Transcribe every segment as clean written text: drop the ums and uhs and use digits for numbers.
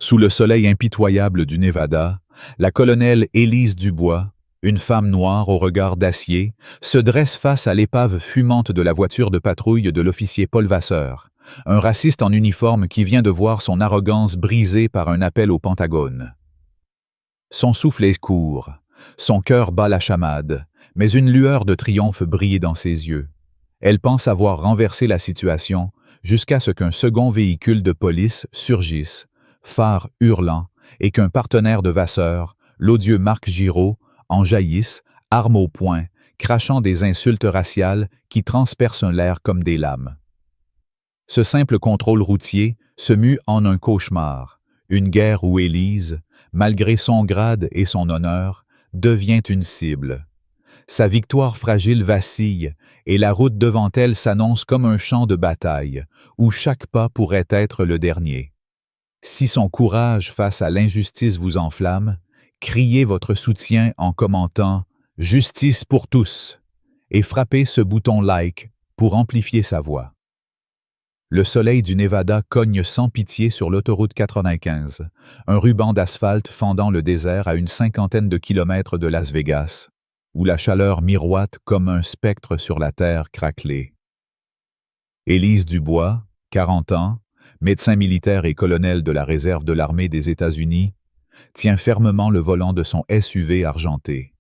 Sous le soleil impitoyable du Nevada, la colonelle Élise Dubois, une femme noire au regard d'acier, se dresse face à l'épave fumante de la voiture de patrouille de l'officier Paul Vasseur, un raciste en uniforme qui vient de voir son arrogance brisée par un appel au Pentagone. Son souffle est court, son cœur bat la chamade, mais une lueur de triomphe brille dans ses yeux. Elle pense avoir renversé la situation jusqu'à ce qu'un second véhicule de police surgisse, phare hurlant, et qu'un partenaire de Vasseur, l'odieux Marc Giraud, en jaillisse, arme au poing, crachant des insultes raciales qui transpercent l'air comme des lames. Ce simple contrôle routier se mue en un cauchemar, une guerre où Élise, malgré son grade et son honneur, devient une cible. Sa victoire fragile vacille, et la route devant elle s'annonce comme un champ de bataille, où chaque pas pourrait être le dernier. Si son courage face à l'injustice vous enflamme, criez votre soutien en commentant « Justice pour tous » et frappez ce bouton « Like » pour amplifier sa voix. Le soleil du Nevada cogne sans pitié sur l'autoroute 95, un ruban d'asphalte fendant le désert à une 50aine de kilomètres de Las Vegas, où la chaleur miroite comme un spectre sur la terre craquelée. Élise Dubois, 40 ans, médecin militaire et colonel de la réserve de l'armée des États-Unis, tient fermement le volant de son SUV argenté.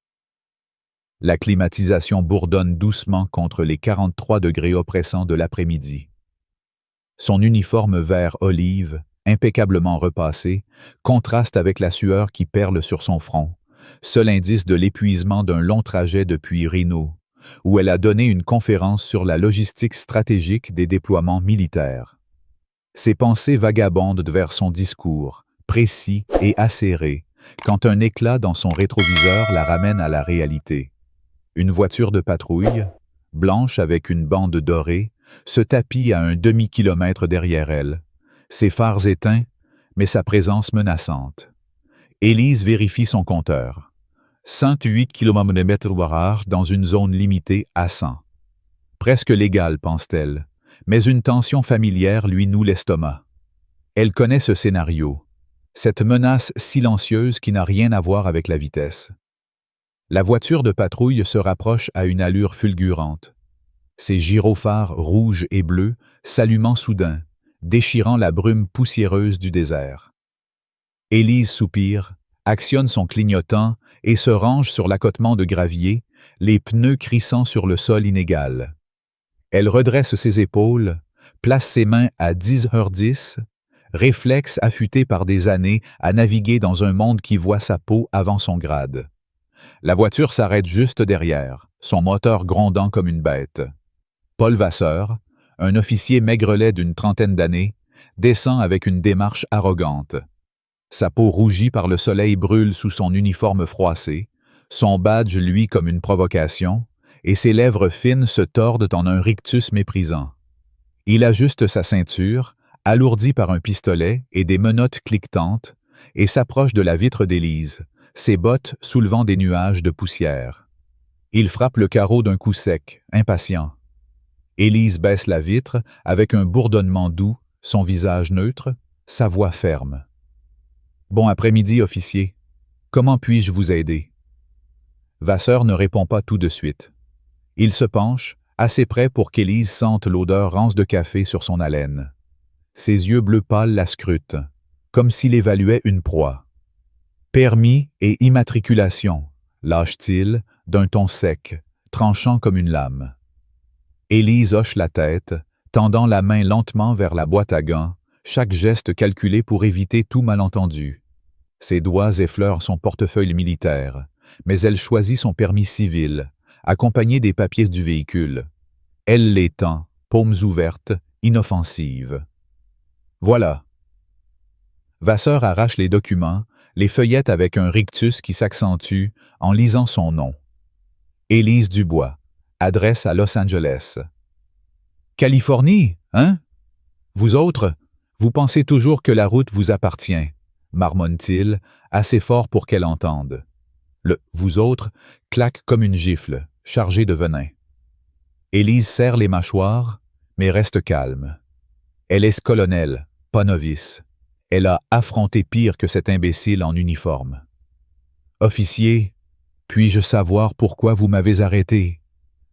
La climatisation bourdonne doucement contre les 43 degrés oppressants de l'après-midi. Son uniforme vert olive, impeccablement repassé, contraste avec la sueur qui perle sur son front, seul indice de l'épuisement d'un long trajet depuis Reno, où elle a donné une conférence sur la logistique stratégique des déploiements militaires. Ses pensées vagabondent vers son discours, précis et acéré, quand un éclat dans son rétroviseur la ramène à la réalité. Une voiture de patrouille, blanche avec une bande dorée, se tapit à un demi-kilomètre derrière elle, ses phares éteints, mais sa présence menaçante. Élise vérifie son compteur. 108 km/h dans une zone limitée à 100. Presque légal, pense-t-elle, mais une tension familière lui noue l'estomac. Elle connaît ce scénario, cette menace silencieuse qui n'a rien à voir avec la vitesse. La voiture de patrouille se rapproche à une allure fulgurante. Ses gyrophares rouges et bleus s'allumant soudain, déchirant la brume poussiéreuse du désert. Élise soupire, actionne son clignotant et se range sur l'accotement de gravier, les pneus crissant sur le sol inégal. Elle redresse ses épaules, place ses mains à 10h10, réflexe affûté par des années à naviguer dans un monde qui voit sa peau avant son grade. La voiture s'arrête juste derrière, son moteur grondant comme une bête. Paul Vasseur, un officier maigrelet d'une trentaine d'années, descend avec une démarche arrogante. Sa peau rougie par le soleil brûle sous son uniforme froissé, son badge luit comme une provocation, et ses lèvres fines se tordent en un rictus méprisant. Il ajuste sa ceinture, alourdie par un pistolet et des menottes cliquetantes, et s'approche de la vitre d'Élise, ses bottes soulevant des nuages de poussière. Il frappe le carreau d'un coup sec, impatient. Élise baisse la vitre avec un bourdonnement doux, son visage neutre, sa voix ferme. « Bon après-midi, officier. Comment puis-je vous aider? » Vasseur ne répond pas tout de suite. Il se penche, assez près pour qu'Élise sente l'odeur rance de café sur son haleine. Ses yeux bleu pâle la scrutent, comme s'il évaluait une proie. « Permis et immatriculation », lâche-t-il, d'un ton sec, tranchant comme une lame. Élise hoche la tête, tendant la main lentement vers la boîte à gants, chaque geste calculé pour éviter tout malentendu. Ses doigts effleurent son portefeuille militaire, mais elle choisit son permis civil, accompagné des papiers du véhicule. Elle les tend, paumes ouvertes, inoffensives. Voilà. Vasseur arrache les documents, les feuillette avec un rictus qui s'accentue en lisant son nom. Élise Dubois, adresse à Los Angeles. Californie, hein? Vous autres, vous pensez toujours que la route vous appartient, marmonne-t-il, assez fort pour qu'elle entende. Le « vous autres » claque comme une gifle, chargée de venin. Élise serre les mâchoires, mais reste calme. Elle est colonel, pas novice. Elle a affronté pire que cet imbécile en uniforme. « Officier, puis-je savoir pourquoi vous m'avez arrêté ?»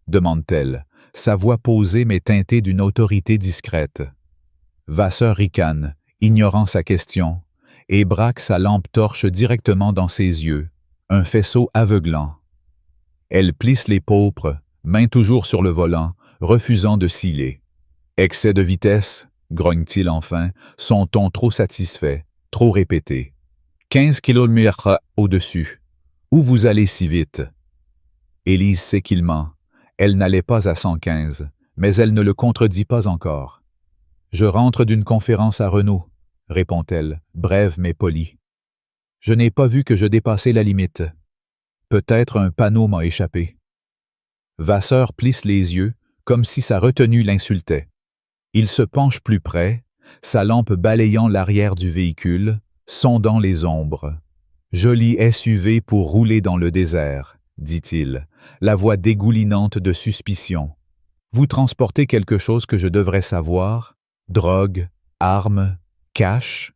demande-t-elle, sa voix posée mais teintée d'une autorité discrète. Vasseur ricane, ignorant sa question, et braque sa lampe torche directement dans ses yeux, un faisceau aveuglant. Elle plisse les paupres, main toujours sur le volant, refusant de sciller. « Excès de vitesse ?» grogne-t-il enfin, son ton trop satisfait, trop répété. « 15 km au-dessus. Où vous allez si vite ?» Élise sait qu'il ment. Elle n'allait pas à 115, mais elle ne le contredit pas encore. « Je rentre d'une conférence à Renault, » répond-elle, brève mais polie. « Je n'ai pas vu que je dépassais la limite. Peut-être un panneau m'a échappé. » Vasseur plisse les yeux, comme si sa retenue l'insultait. Il se penche plus près, sa lampe balayant l'arrière du véhicule, sondant les ombres. « Joli SUV pour rouler dans le désert, » dit-il, la voix dégoulinante de suspicion. « Vous transportez quelque chose que je devrais savoir? Drogue, armes, cash ?»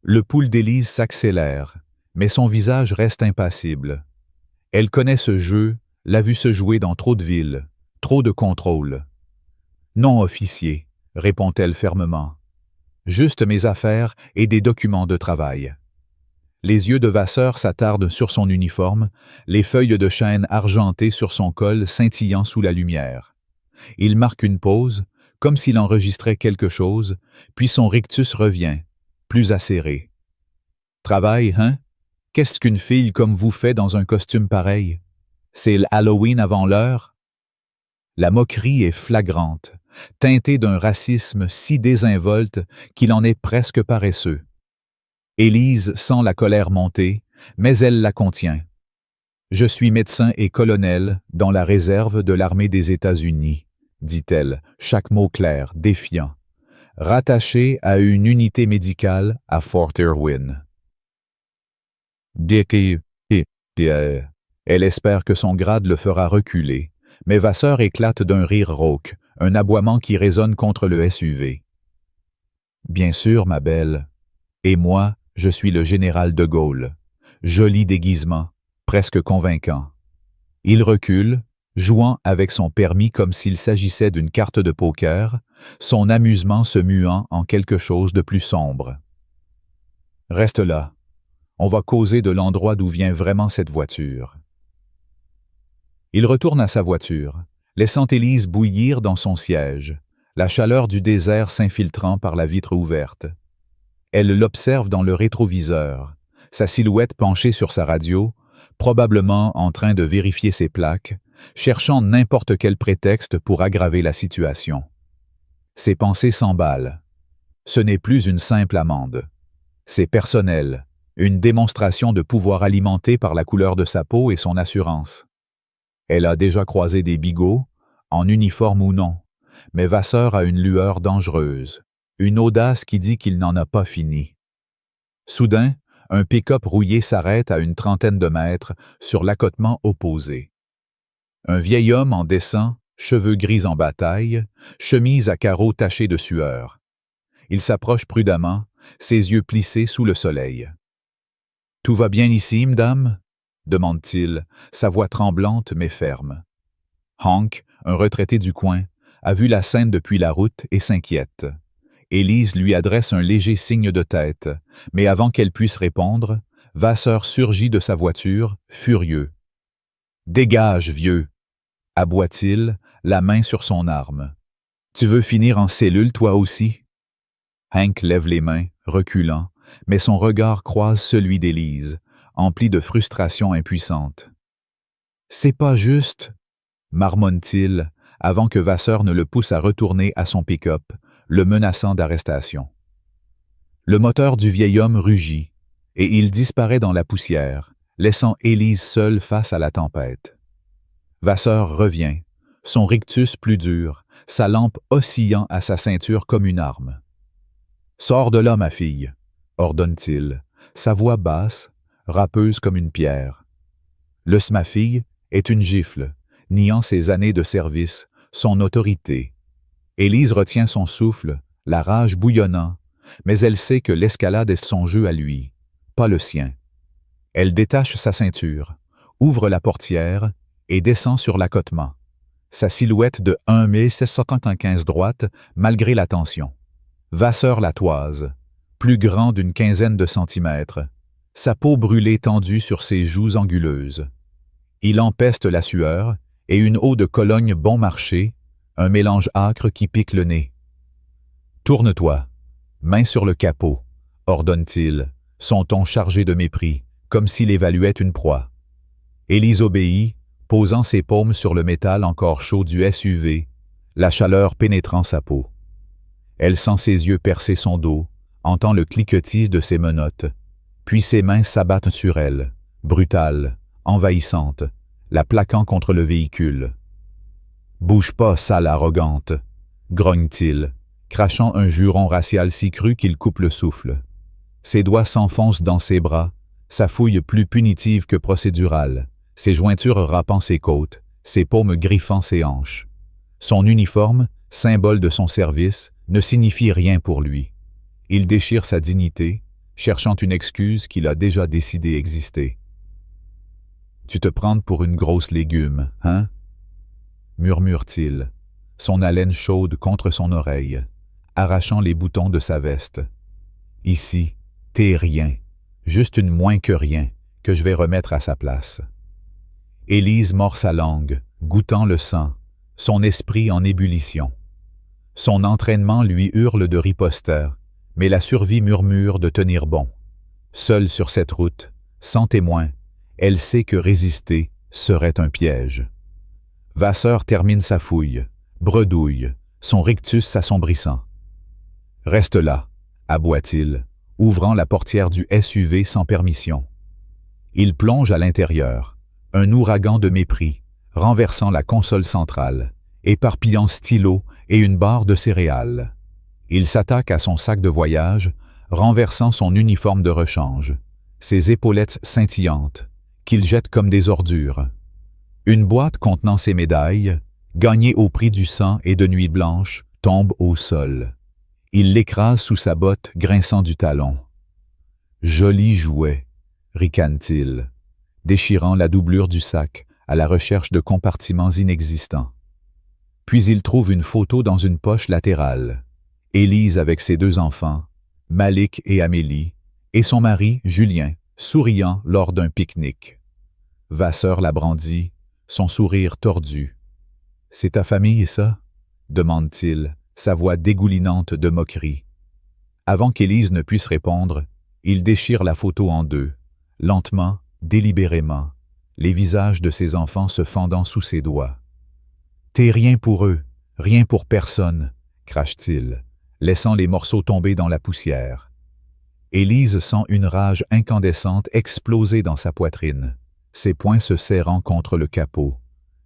Le pouls d'Élise s'accélère, mais son visage reste impassible. Elle connaît ce jeu, l'a vu se jouer dans trop de villes, trop de contrôle. « Non, officier, » répond-elle fermement. « Juste mes affaires et des documents de travail. » Les yeux de Vasseur s'attardent sur son uniforme, les feuilles de chêne argentées sur son col scintillant sous la lumière. Il marque une pause, comme s'il enregistrait quelque chose, puis son rictus revient, plus acéré. « Travail, hein? Qu'est-ce qu'une fille comme vous fait dans un costume pareil? C'est l'Halloween avant l'heure? » La moquerie est flagrante, teintée d'un racisme si désinvolte qu'il en est presque paresseux. Élise sent la colère monter, mais elle la contient. « Je suis médecin et colonel dans la réserve de l'armée des États-Unis, » dit-elle, chaque mot clair, défiant, rattaché à une unité médicale à Fort Irwin. Elle espère que son grade le fera reculer, mais Vasseur éclate d'un rire rauque, un aboiement qui résonne contre le SUV. « Bien sûr, ma belle. Et moi, je suis le général de Gaulle. » Joli déguisement, presque convaincant. Il recule, jouant avec son permis comme s'il s'agissait d'une carte de poker, son amusement se muant en quelque chose de plus sombre. « Reste là. On va causer de l'endroit d'où vient vraiment cette voiture. » Il retourne à sa voiture, laissant Élise bouillir dans son siège, la chaleur du désert s'infiltrant par la vitre ouverte. Elle l'observe dans le rétroviseur, sa silhouette penchée sur sa radio, probablement en train de vérifier ses plaques, cherchant n'importe quel prétexte pour aggraver la situation. Ses pensées s'emballent. Ce n'est plus une simple amende. C'est personnel, une démonstration de pouvoir alimenté par la couleur de sa peau et son assurance. Elle a déjà croisé des bigots, en uniforme ou non, mais Vasseur a une lueur dangereuse, une audace qui dit qu'il n'en a pas fini. Soudain, un pick-up rouillé s'arrête à une trentaine de mètres sur l'accotement opposé. Un vieil homme en descend, cheveux gris en bataille, chemise à carreaux tachée de sueur. Il s'approche prudemment, ses yeux plissés sous le soleil. « Tout va bien ici, madame ?» demande-t-il, sa voix tremblante mais ferme. Hank, un retraité du coin, a vu la scène depuis la route et s'inquiète. Élise lui adresse un léger signe de tête, mais avant qu'elle puisse répondre, Vasseur surgit de sa voiture, furieux. « Dégage, vieux !» aboie-t-il, la main sur son arme. « Tu veux finir en cellule, toi aussi ?» Hank lève les mains, reculant, mais son regard croise celui d'Élise, empli de frustration impuissante. « C'est pas juste !» marmonne-t-il, avant que Vasseur ne le pousse à retourner à son pick-up, le menaçant d'arrestation. Le moteur du vieil homme rugit, et il disparaît dans la poussière, laissant Élise seule face à la tempête. Vasseur revient, son rictus plus dur, sa lampe oscillant à sa ceinture comme une arme. « Sors de là, ma fille !» ordonne-t-il, sa voix basse, râpeuse comme une pierre. Le « ma fille » est une gifle, niant ses années de service, son autorité. Élise retient son souffle, la rage bouillonnant, mais elle sait que l'escalade est son jeu à lui, pas le sien. Elle détache sa ceinture, ouvre la portière et descend sur l'accotement. Sa silhouette de 1,75 m droite, malgré la tension. Vasseur la toise, plus grand d'une quinzaine de centimètres, sa peau brûlée tendue sur ses joues anguleuses. Il empeste la sueur et une eau de Cologne bon marché, un mélange âcre qui pique le nez. « Tourne-toi, main sur le capot », ordonne-t-il, son ton chargé de mépris, comme s'il évaluait une proie. Élise obéit, posant ses paumes sur le métal encore chaud du SUV, la chaleur pénétrant sa peau. Elle sent ses yeux percer son dos, entend le cliquetis de ses menottes, puis ses mains s'abattent sur elle, brutales, envahissantes, la plaquant contre le véhicule. « Bouge pas, sale arrogante », grogne-t-il, crachant un juron racial si cru qu'il coupe le souffle. Ses doigts s'enfoncent dans ses bras, sa fouille plus punitive que procédurale, ses jointures râpant ses côtes, ses paumes griffant ses hanches. Son uniforme, symbole de son service, ne signifie rien pour lui. Il déchire sa dignité, cherchant une excuse qu'il a déjà décidé exister. « Tu te prends pour une grosse légume, hein ?» murmure-t-il, son haleine chaude contre son oreille, arrachant les boutons de sa veste. « Ici, t'es rien, juste une moins que rien, que je vais remettre à sa place. » Élise mord sa langue, goûtant le sang, son esprit en ébullition. Son entraînement lui hurle de riposter, mais la survie murmure de tenir bon. Seule sur cette route, sans témoin, elle sait que résister serait un piège. Vasseur termine sa fouille, bredouille, son rictus s'assombrissant. « Reste là », aboie-t-il, ouvrant la portière du SUV sans permission. Il plonge à l'intérieur, un ouragan de mépris, renversant la console centrale, éparpillant stylos et une barre de céréales. Il s'attaque à son sac de voyage, renversant son uniforme de rechange, ses épaulettes scintillantes, qu'il jette comme des ordures. Une boîte contenant ses médailles, gagnée au prix du sang et de nuits blanches, tombe au sol. Il l'écrase sous sa botte, grinçant du talon. « Joli jouet », ricane-t-il, déchirant la doublure du sac à la recherche de compartiments inexistants. Puis il trouve une photo dans une poche latérale. Élise avec ses 2 enfants, Malik et Amélie, et son mari, Julien, souriant lors d'un pique-nique. Vasseur la brandit, son sourire tordu. « C'est ta famille, ça ?» demande-t-il, sa voix dégoulinante de moquerie. Avant qu'Élise ne puisse répondre, il déchire la photo en deux, lentement, délibérément, les visages de ses enfants se fendant sous ses doigts. « T'es rien pour eux, rien pour personne », crache-t-il, laissant les morceaux tomber dans la poussière. Élise sent une rage incandescente exploser dans sa poitrine, ses poings se serrant contre le capot,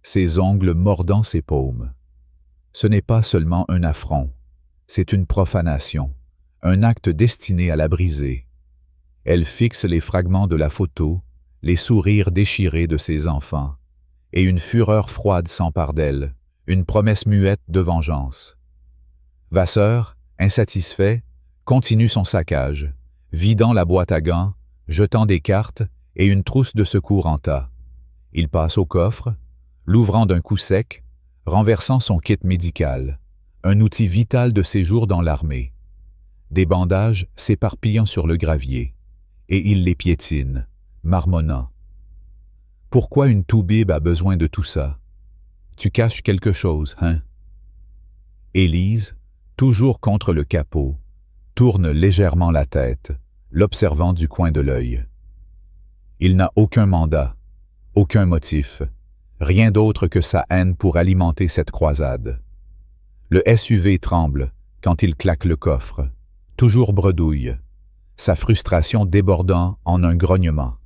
ses ongles mordant ses paumes. Ce n'est pas seulement un affront, c'est une profanation, un acte destiné à la briser. Elle fixe les fragments de la photo, les sourires déchirés de ses enfants, et une fureur froide s'empare d'elle, une promesse muette de vengeance. Vasseur, insatisfait, continue son saccage, vidant la boîte à gants, jetant des cartes et une trousse de secours en tas. Il passe au coffre, l'ouvrant d'un coup sec, renversant son kit médical, un outil vital de séjour dans l'armée. Des bandages s'éparpillant sur le gravier, et il les piétine, marmonnant. Pourquoi une toubib a besoin de tout ça? Tu caches quelque chose, hein? Élise, toujours contre le capot, tourne légèrement la tête, l'observant du coin de l'œil. Il n'a aucun mandat, aucun motif, rien d'autre que sa haine pour alimenter cette croisade. Le SUV tremble quand il claque le coffre, toujours bredouille, sa frustration débordant en un grognement.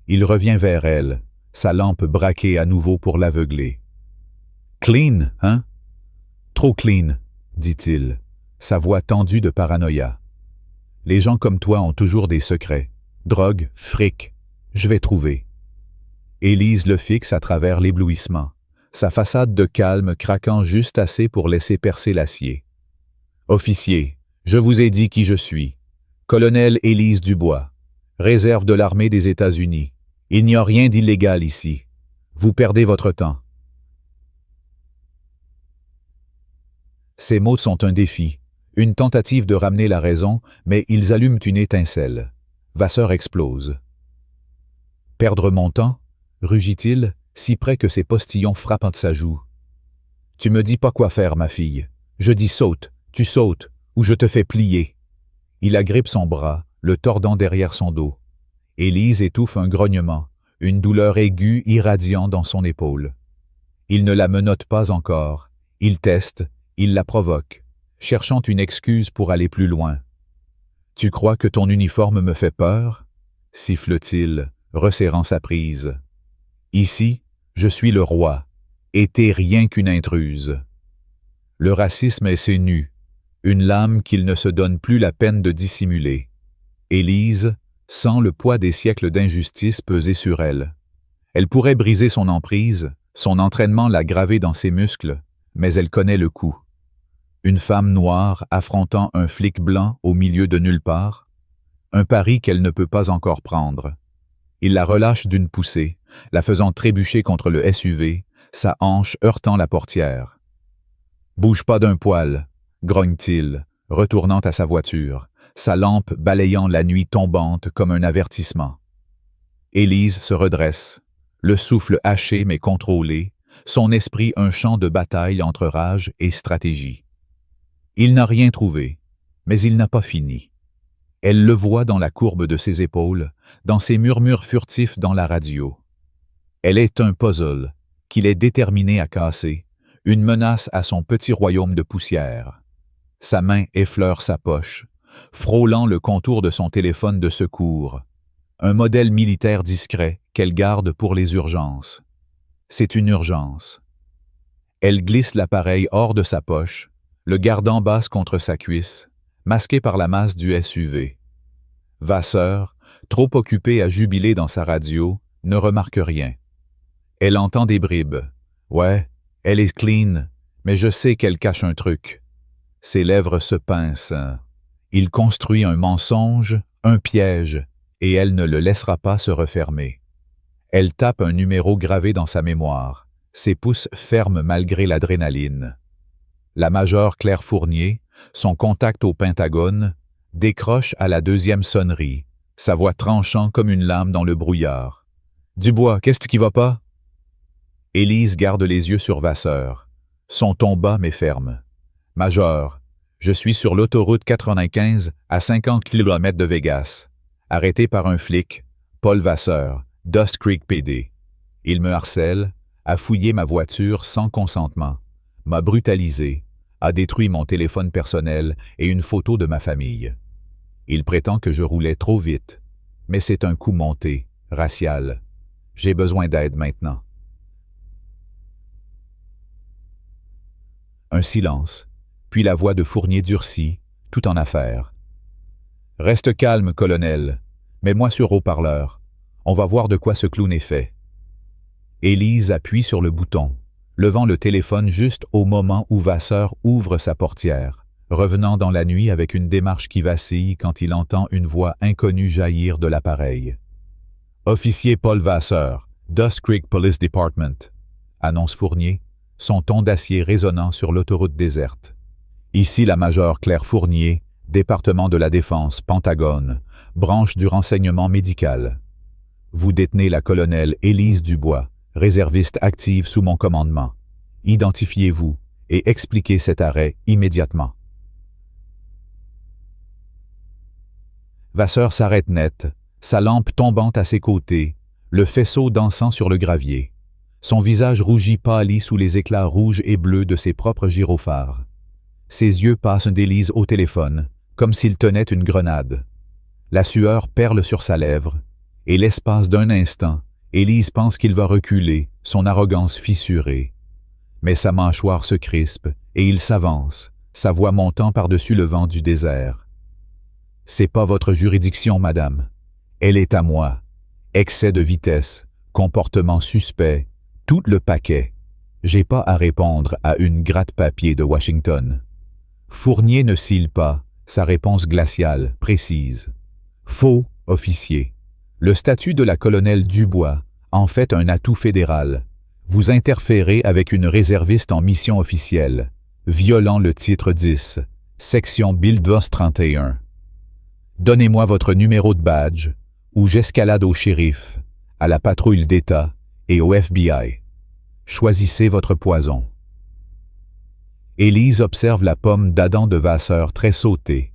Il revient vers elle, sa lampe braquée à nouveau pour l'aveugler. « Clean, hein? »« Trop clean, » dit-il, sa voix tendue de paranoïa. « Les gens comme toi ont toujours des secrets. Drogue, fric, je vais trouver. » Élise le fixe à travers l'éblouissement, sa façade de calme craquant juste assez pour laisser percer l'acier. « Officier, Je vous ai dit qui je suis. Colonel Élise Dubois, réserve de l'armée des États-Unis. Il n'y a rien d'illégal ici. Vous perdez votre temps. Ces mots sont un défi, une tentative de ramener la raison, mais ils allument une étincelle. Vasseur explose. Perdre mon temps? Rugit-il, si près que ses postillons frappent de sa joue. Tu me dis pas quoi faire, ma fille. Je dis saute, tu sautes, ou je te fais plier. Il agrippe son bras, le tordant derrière son dos. Élise étouffe un grognement, une douleur aiguë irradiant dans son épaule. Il ne la menotte pas encore, il teste, il la provoque, cherchant une excuse pour aller plus loin. « Tu crois que ton uniforme me fait peur ?» siffle-t-il, resserrant sa prise. « Ici, je suis le roi, et t'es rien qu'une intruse. » Le racisme est ses nus, une lame qu'il ne se donne plus la peine de dissimuler. Élise sent le poids des siècles d'injustice peser sur elle. Elle pourrait briser son emprise, son entraînement l'a gravé dans ses muscles, mais elle connaît le coup. Une femme noire affrontant un flic blanc au milieu de nulle part, un pari qu'elle ne peut pas encore prendre. Il la relâche d'une poussée, la faisant trébucher contre le SUV, sa hanche heurtant la portière. « Bouge pas d'un poil », grogne-t-il, retournant à sa voiture, sa lampe balayant la nuit tombante comme un avertissement. Élise se redresse, le souffle haché mais contrôlé, son esprit un champ de bataille entre rage et stratégie. Il n'a rien trouvé, mais il n'a pas fini. Elle le voit dans la courbe de ses épaules, dans ses murmures furtifs dans la radio. Elle est un puzzle qu'il est déterminé à casser, une menace à son petit royaume de poussière. Sa main effleure sa poche, frôlant le contour de son téléphone de secours, un modèle militaire discret qu'elle garde pour les urgences. C'est une urgence. Elle glisse l'appareil hors de sa poche, le gardant basse contre sa cuisse, masqué par la masse du SUV. Vasseur, trop occupé à jubiler dans sa radio, ne remarque rien. Elle entend des bribes. Ouais, elle est clean, mais je sais qu'elle cache un truc. Ses lèvres se pincent. Il construit un mensonge, un piège, et elle ne le laissera pas se refermer. Elle tape un numéro gravé dans sa mémoire, ses pouces fermes malgré l'adrénaline. La majeure Claire Fournier, son contact au Pentagone, décroche à la deuxième sonnerie, sa voix tranchant comme une lame dans le brouillard. « Dubois, qu'est-ce qui va pas? » Élise garde les yeux sur Vasseur. Son ton bas mais ferme. « Major, je suis sur l'autoroute 95 à 50 km de Vegas. Arrêté par un flic, Paul Vasseur, Dust Creek PD. Il me harcèle, a fouillé ma voiture sans consentement, m'a brutalisé, a détruit mon téléphone personnel et une photo de ma famille. Il prétend que je roulais trop vite, mais c'est un coup monté, racial. J'ai besoin d'aide maintenant. » Un silence, puis la voix de Fournier durcit, tout en affaire. « Reste calme, colonel. Mets-moi sur haut-parleur. On va voir de quoi ce clown est fait. » Élise appuie sur le bouton, levant le téléphone juste au moment où Vasseur ouvre sa portière, revenant dans la nuit avec une démarche qui vacille quand il entend une voix inconnue jaillir de l'appareil. « Officier Paul Vasseur, Dust Creek Police Department », annonce Fournier, son ton d'acier résonnant sur l'autoroute déserte. Ici la majeure Claire Fournier, département de la Défense, Pentagone, branche du renseignement médical. Vous détenez la colonelle Élise Dubois, réserviste active sous mon commandement. Identifiez-vous et expliquez cet arrêt immédiatement. Vasseur s'arrête net, sa lampe tombant à ses côtés, le faisceau dansant sur le gravier. Son visage rougi pâlit sous les éclats rouges et bleus de ses propres gyrophares. Ses yeux passent d'Élise au téléphone, comme s'il tenait une grenade. La sueur perle sur sa lèvre, et l'espace d'un instant, Élise pense qu'il va reculer, son arrogance fissurée. Mais sa mâchoire se crispe, et il s'avance, sa voix montant par-dessus le vent du désert. « C'est pas votre juridiction, madame. Elle est à moi. Excès de vitesse, comportement suspect, tout le paquet. J'ai pas à répondre à une gratte-papier de Washington. » Fournier ne cille pas, Sa réponse glaciale, précise. Faux, officier. Le statut de la colonelle Dubois en fait un atout fédéral. Vous interférez avec une réserviste en mission officielle, violant le titre 10, section Bildos 31. Donnez-moi votre numéro de badge, ou j'escalade au shérif, à la patrouille d'État et au FBI. Choisissez votre poison. Élise observe la pomme d'Adam de Vasseur tressautée,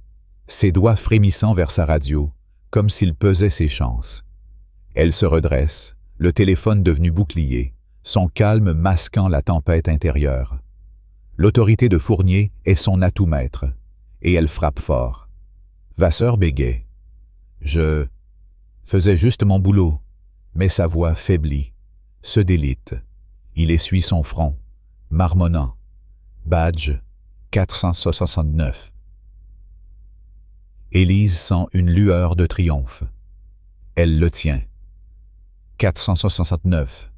ses doigts frémissant vers sa radio, comme s'il pesait ses chances. Elle se redresse, le téléphone devenu bouclier, son calme masquant la tempête intérieure. L'autorité de Fournier est son atout maître, et elle frappe fort. Vasseur bégaie. Je faisais juste mon boulot, mais sa voix faiblit, se délite. Il essuie son front, marmonnant. Badge 469. Élise sent une lueur de triomphe. Elle le tient. 469.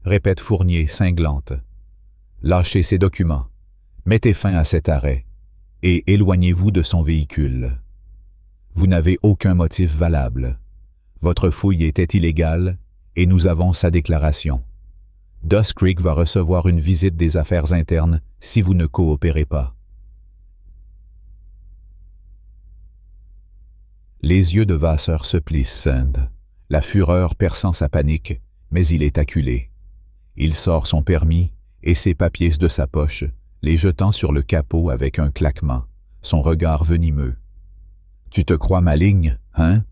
Répète Fournier, cinglante. Lâchez ces documents. Mettez fin à cet arrêt et éloignez-vous de son véhicule. Vous n'avez aucun motif valable. Votre fouille était illégale et nous avons sa déclaration. Dust Creek va recevoir une visite des affaires internes si vous ne coopérez pas. Les yeux de Vasseur se plissent, la fureur perçant sa panique, mais il est acculé. Il sort son permis et ses papiers de sa poche, les jetant sur le capot avec un claquement, son regard venimeux. « Tu te crois maligne, hein ?»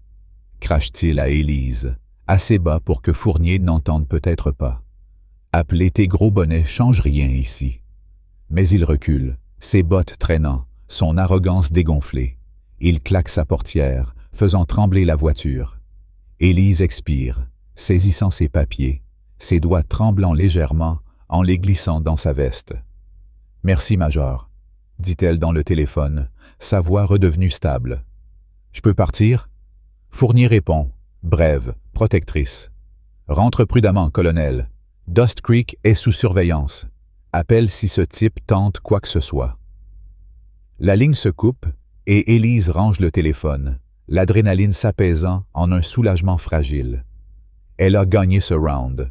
crache-t-il à Élise, assez bas pour que Fournier n'entende peut-être pas. Appeler tes gros bonnets change rien ici. Mais il recule, ses bottes traînant, son arrogance dégonflée. Il claque sa portière, faisant trembler la voiture. Élise expire, saisissant ses papiers, ses doigts tremblant légèrement en les glissant dans sa veste. « Merci, Major, » dit-elle dans le téléphone, sa voix redevenue stable. « Je peux partir ?» Fournier répond, brève, protectrice. « Rentre prudemment, colonel. Dust Creek est sous surveillance. Appelle si ce type tente quoi que ce soit. » La ligne se coupe et Élise range le téléphone, l'adrénaline s'apaisant en un soulagement fragile. Elle a gagné ce round.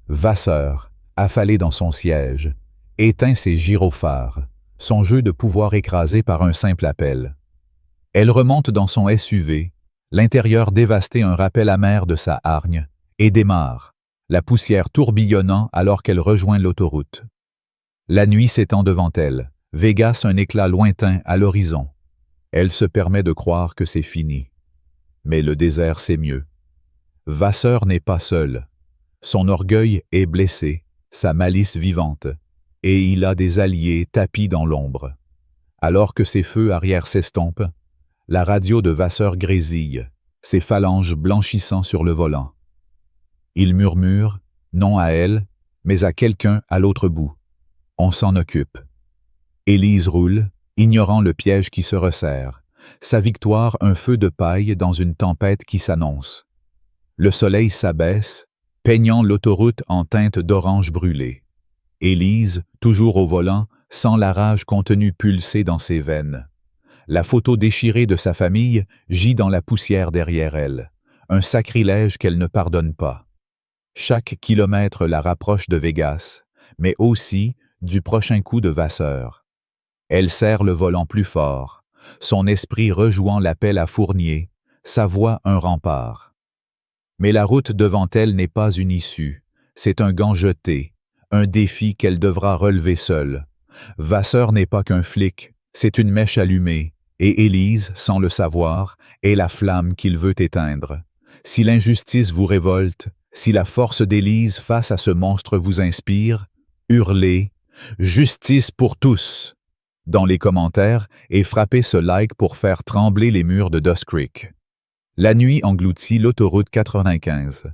Vasseur, affalé dans son siège, éteint ses gyrophares, son jeu de pouvoir écrasé par un simple appel. Elle remonte dans son SUV, l'intérieur dévasté un rappel amer de sa hargne, et démarre, la poussière tourbillonnant alors qu'elle rejoint l'autoroute. La nuit s'étend devant elle, Vegas un éclat lointain à l'horizon. Elle se permet de croire que c'est fini. Mais le désert c'est mieux. Vasseur n'est pas seul. Son orgueil est blessé, sa malice vivante, et il a des alliés tapis dans l'ombre. Alors que ses feux arrière s'estompent, la radio de Vasseur grésille, ses phalanges blanchissant sur le volant. Il murmure, non à elle, mais à quelqu'un à l'autre bout. On s'en occupe. Élise roule, ignorant le piège qui se resserre, sa victoire un feu de paille dans une tempête qui s'annonce. Le soleil s'abaisse, peignant l'autoroute en teinte d'orange brûlé. Élise, toujours au volant, sent la rage contenue pulser dans ses veines. La photo déchirée de sa famille gît dans la poussière derrière elle, un sacrilège qu'elle ne pardonne pas. Chaque kilomètre la rapproche de Vegas, mais aussi du prochain coup de Vasseur. Elle serre le volant plus fort, son esprit rejouant l'appel à Fournier, sa voix un rempart. Mais la route devant elle n'est pas une issue, c'est un gant jeté, un défi qu'elle devra relever seule. Vasseur n'est pas qu'un flic, c'est une mèche allumée, et Élise, sans le savoir, est la flamme qu'il veut éteindre. Si l'injustice vous révolte, si la force d'Élise face à ce monstre vous inspire, hurlez « Justice pour tous !» dans les commentaires et frappez ce like pour faire trembler les murs de Dust Creek. La nuit engloutit l'autoroute 95.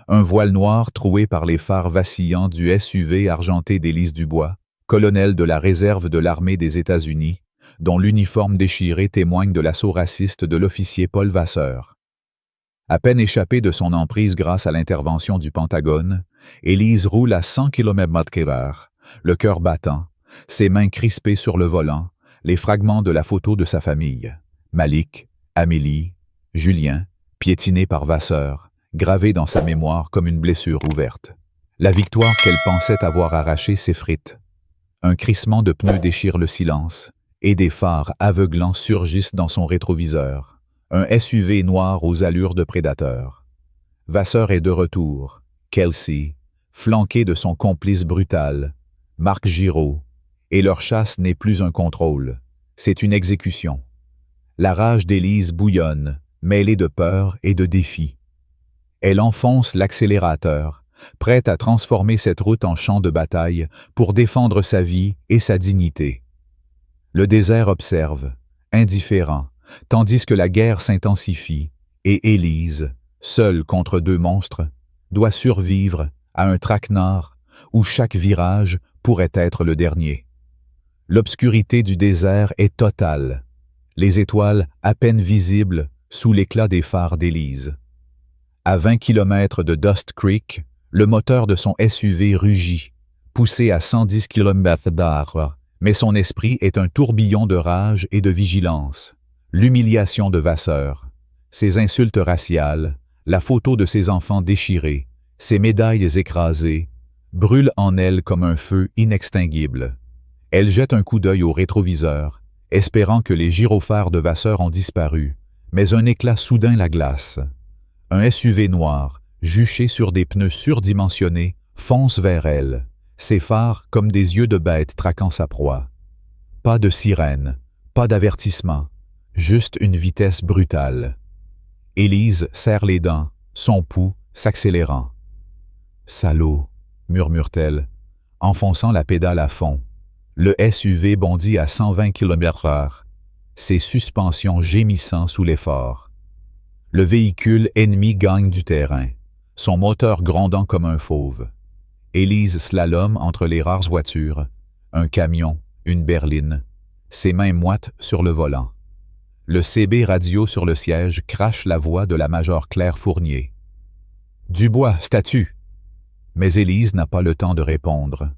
Un voile noir troué par les phares vacillants du SUV argenté d'Élise Dubois, colonel de la réserve de l'armée des États-Unis, dont l'uniforme déchiré témoigne de l'assaut raciste de l'officier Paul Vasseur. À peine échappée de son emprise grâce à l'intervention du Pentagone, Élise roule à 100 km/h, le cœur battant, ses mains crispées sur le volant, les fragments de la photo de sa famille. Malik, Amélie, Julien, piétinés par Vasseur, gravés dans sa mémoire comme une blessure ouverte. La victoire qu'elle pensait avoir arrachée s'effrite. Un crissement de pneus déchire le silence, et des phares aveuglants surgissent dans son rétroviseur. Un SUV noir aux allures de prédateur. Vasseur est de retour. Kelsey, flanqué de son complice brutal, Marc Giraud, et leur chasse n'est plus un contrôle, c'est une exécution. La rage d'Élise bouillonne, mêlée de peur et de défi. Elle enfonce l'accélérateur, prête à transformer cette route en champ de bataille pour défendre sa vie et sa dignité. Le désert observe, indifférent, tandis que la guerre s'intensifie, et Élise, seule contre deux monstres, doit survivre à un traquenard où chaque virage pourrait être le dernier. L'obscurité du désert est totale, les étoiles à peine visibles sous l'éclat des phares d'Élise. À 20 km de Dust Creek, le moteur de son SUV rugit, poussé à 110 km/h, mais son esprit est un tourbillon de rage et de vigilance. L'humiliation de Vasseur, ses insultes raciales, la photo de ses enfants déchirés, ses médailles écrasées, brûlent en elle comme un feu inextinguible. Elle jette un coup d'œil au rétroviseur, espérant que les gyrophares de Vasseur ont disparu, mais un éclat soudain la glace. Un SUV noir, juché sur des pneus surdimensionnés, fonce vers elle, ses phares comme des yeux de bête traquant sa proie. Pas de sirène, pas d'avertissement, juste une vitesse brutale. Élise serre les dents, son pouls s'accélérant. « Salaud !» murmure-t-elle, enfonçant la pédale à fond. Le SUV bondit à 120 km/h, ses suspensions gémissant sous l'effort. Le véhicule ennemi gagne du terrain, son moteur grondant comme un fauve. Élise slalom entre les rares voitures, un camion, une berline, ses mains moites sur le volant. Le CB radio sur le siège crache la voix de la major Claire Fournier. « Dubois, statue !» Mais Élise n'a pas le temps de répondre.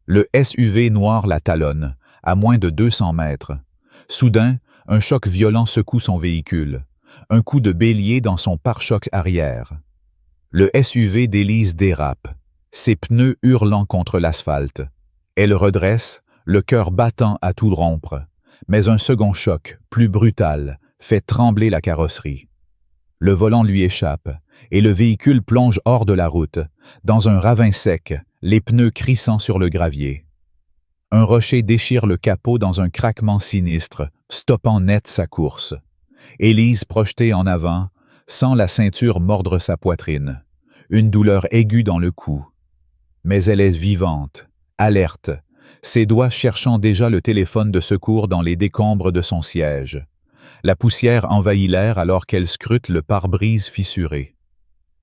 Le SUV noir la talonne, à moins de 200 mètres. Soudain, un choc violent secoue son véhicule. Un coup de bélier dans son pare-choc arrière. Le SUV d'Élise dérape, ses pneus hurlant contre l'asphalte. Elle redresse, le cœur battant à tout rompre. Mais un second choc, plus brutal, fait trembler la carrosserie. Le volant lui échappe, et le véhicule plonge hors de la route, dans un ravin sec, les pneus crissant sur le gravier. Un rocher déchire le capot dans un craquement sinistre, stoppant net sa course. Élise projetée en avant, sent la ceinture mordre sa poitrine, une douleur aiguë dans le cou. Mais elle est vivante, alerte, ses doigts cherchant déjà le téléphone de secours dans les décombres de son siège. La poussière envahit l'air alors qu'elle scrute le pare-brise fissuré.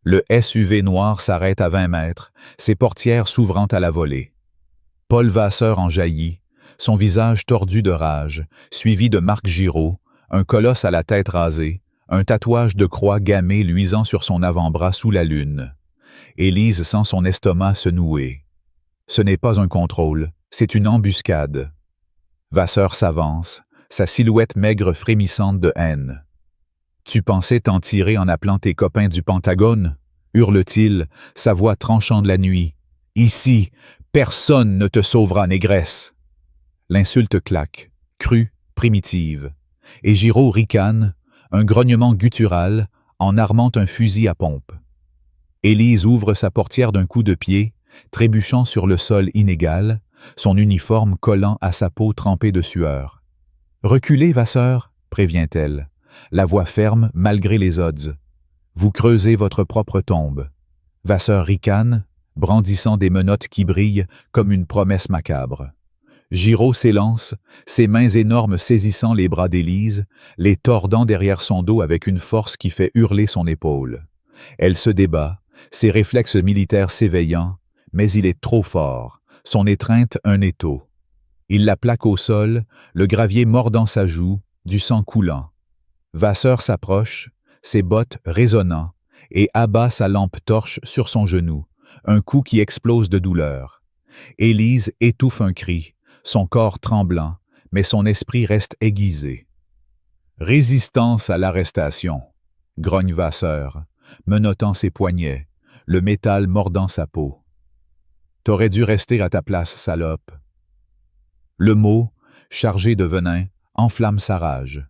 Le SUV noir s'arrête à 20 mètres, ses portières s'ouvrant à la volée. Paul Vasseur en jaillit, son visage tordu de rage, suivi de Marc Giraud, un colosse à la tête rasée, un tatouage de croix gammée luisant sur son avant-bras sous la lune. Élise sent son estomac se nouer. Ce n'est pas un contrôle, c'est une embuscade. Vasseur s'avance, sa silhouette maigre frémissante de haine. « Tu pensais t'en tirer en appelant tes copains du Pentagone ?» hurle-t-il, sa voix tranchant de la nuit. « Ici, personne ne te sauvera, négresse !» L'insulte claque, crue, primitive, et Giraud ricane, un grognement guttural, en armant un fusil à pompe. Élise ouvre sa portière d'un coup de pied, trébuchant sur le sol inégal, son uniforme collant à sa peau trempée de sueur. « Reculez, Vasseur !» prévient-elle, la voix ferme malgré les odds. « Vous creusez votre propre tombe. » Vasseur ricane, brandissant des menottes qui brillent comme une promesse macabre. Giraud s'élance, ses mains énormes saisissant les bras d'Élise, les tordant derrière son dos avec une force qui fait hurler son épaule. Elle se débat, ses réflexes militaires s'éveillant, mais il est trop fort, son étreinte un étau. Il la plaque au sol, le gravier mordant sa joue, du sang coulant. Vasseur s'approche, ses bottes résonnant, et abat sa lampe torche sur son genou, un coup qui explose de douleur. Élise étouffe un cri, son corps tremblant, mais son esprit reste aiguisé. Résistance à l'arrestation, grogne Vasseur, menottant ses poignets, le métal mordant sa peau. T'aurais dû rester à ta place, salope. Le mot, chargé de venin, enflamme sa rage.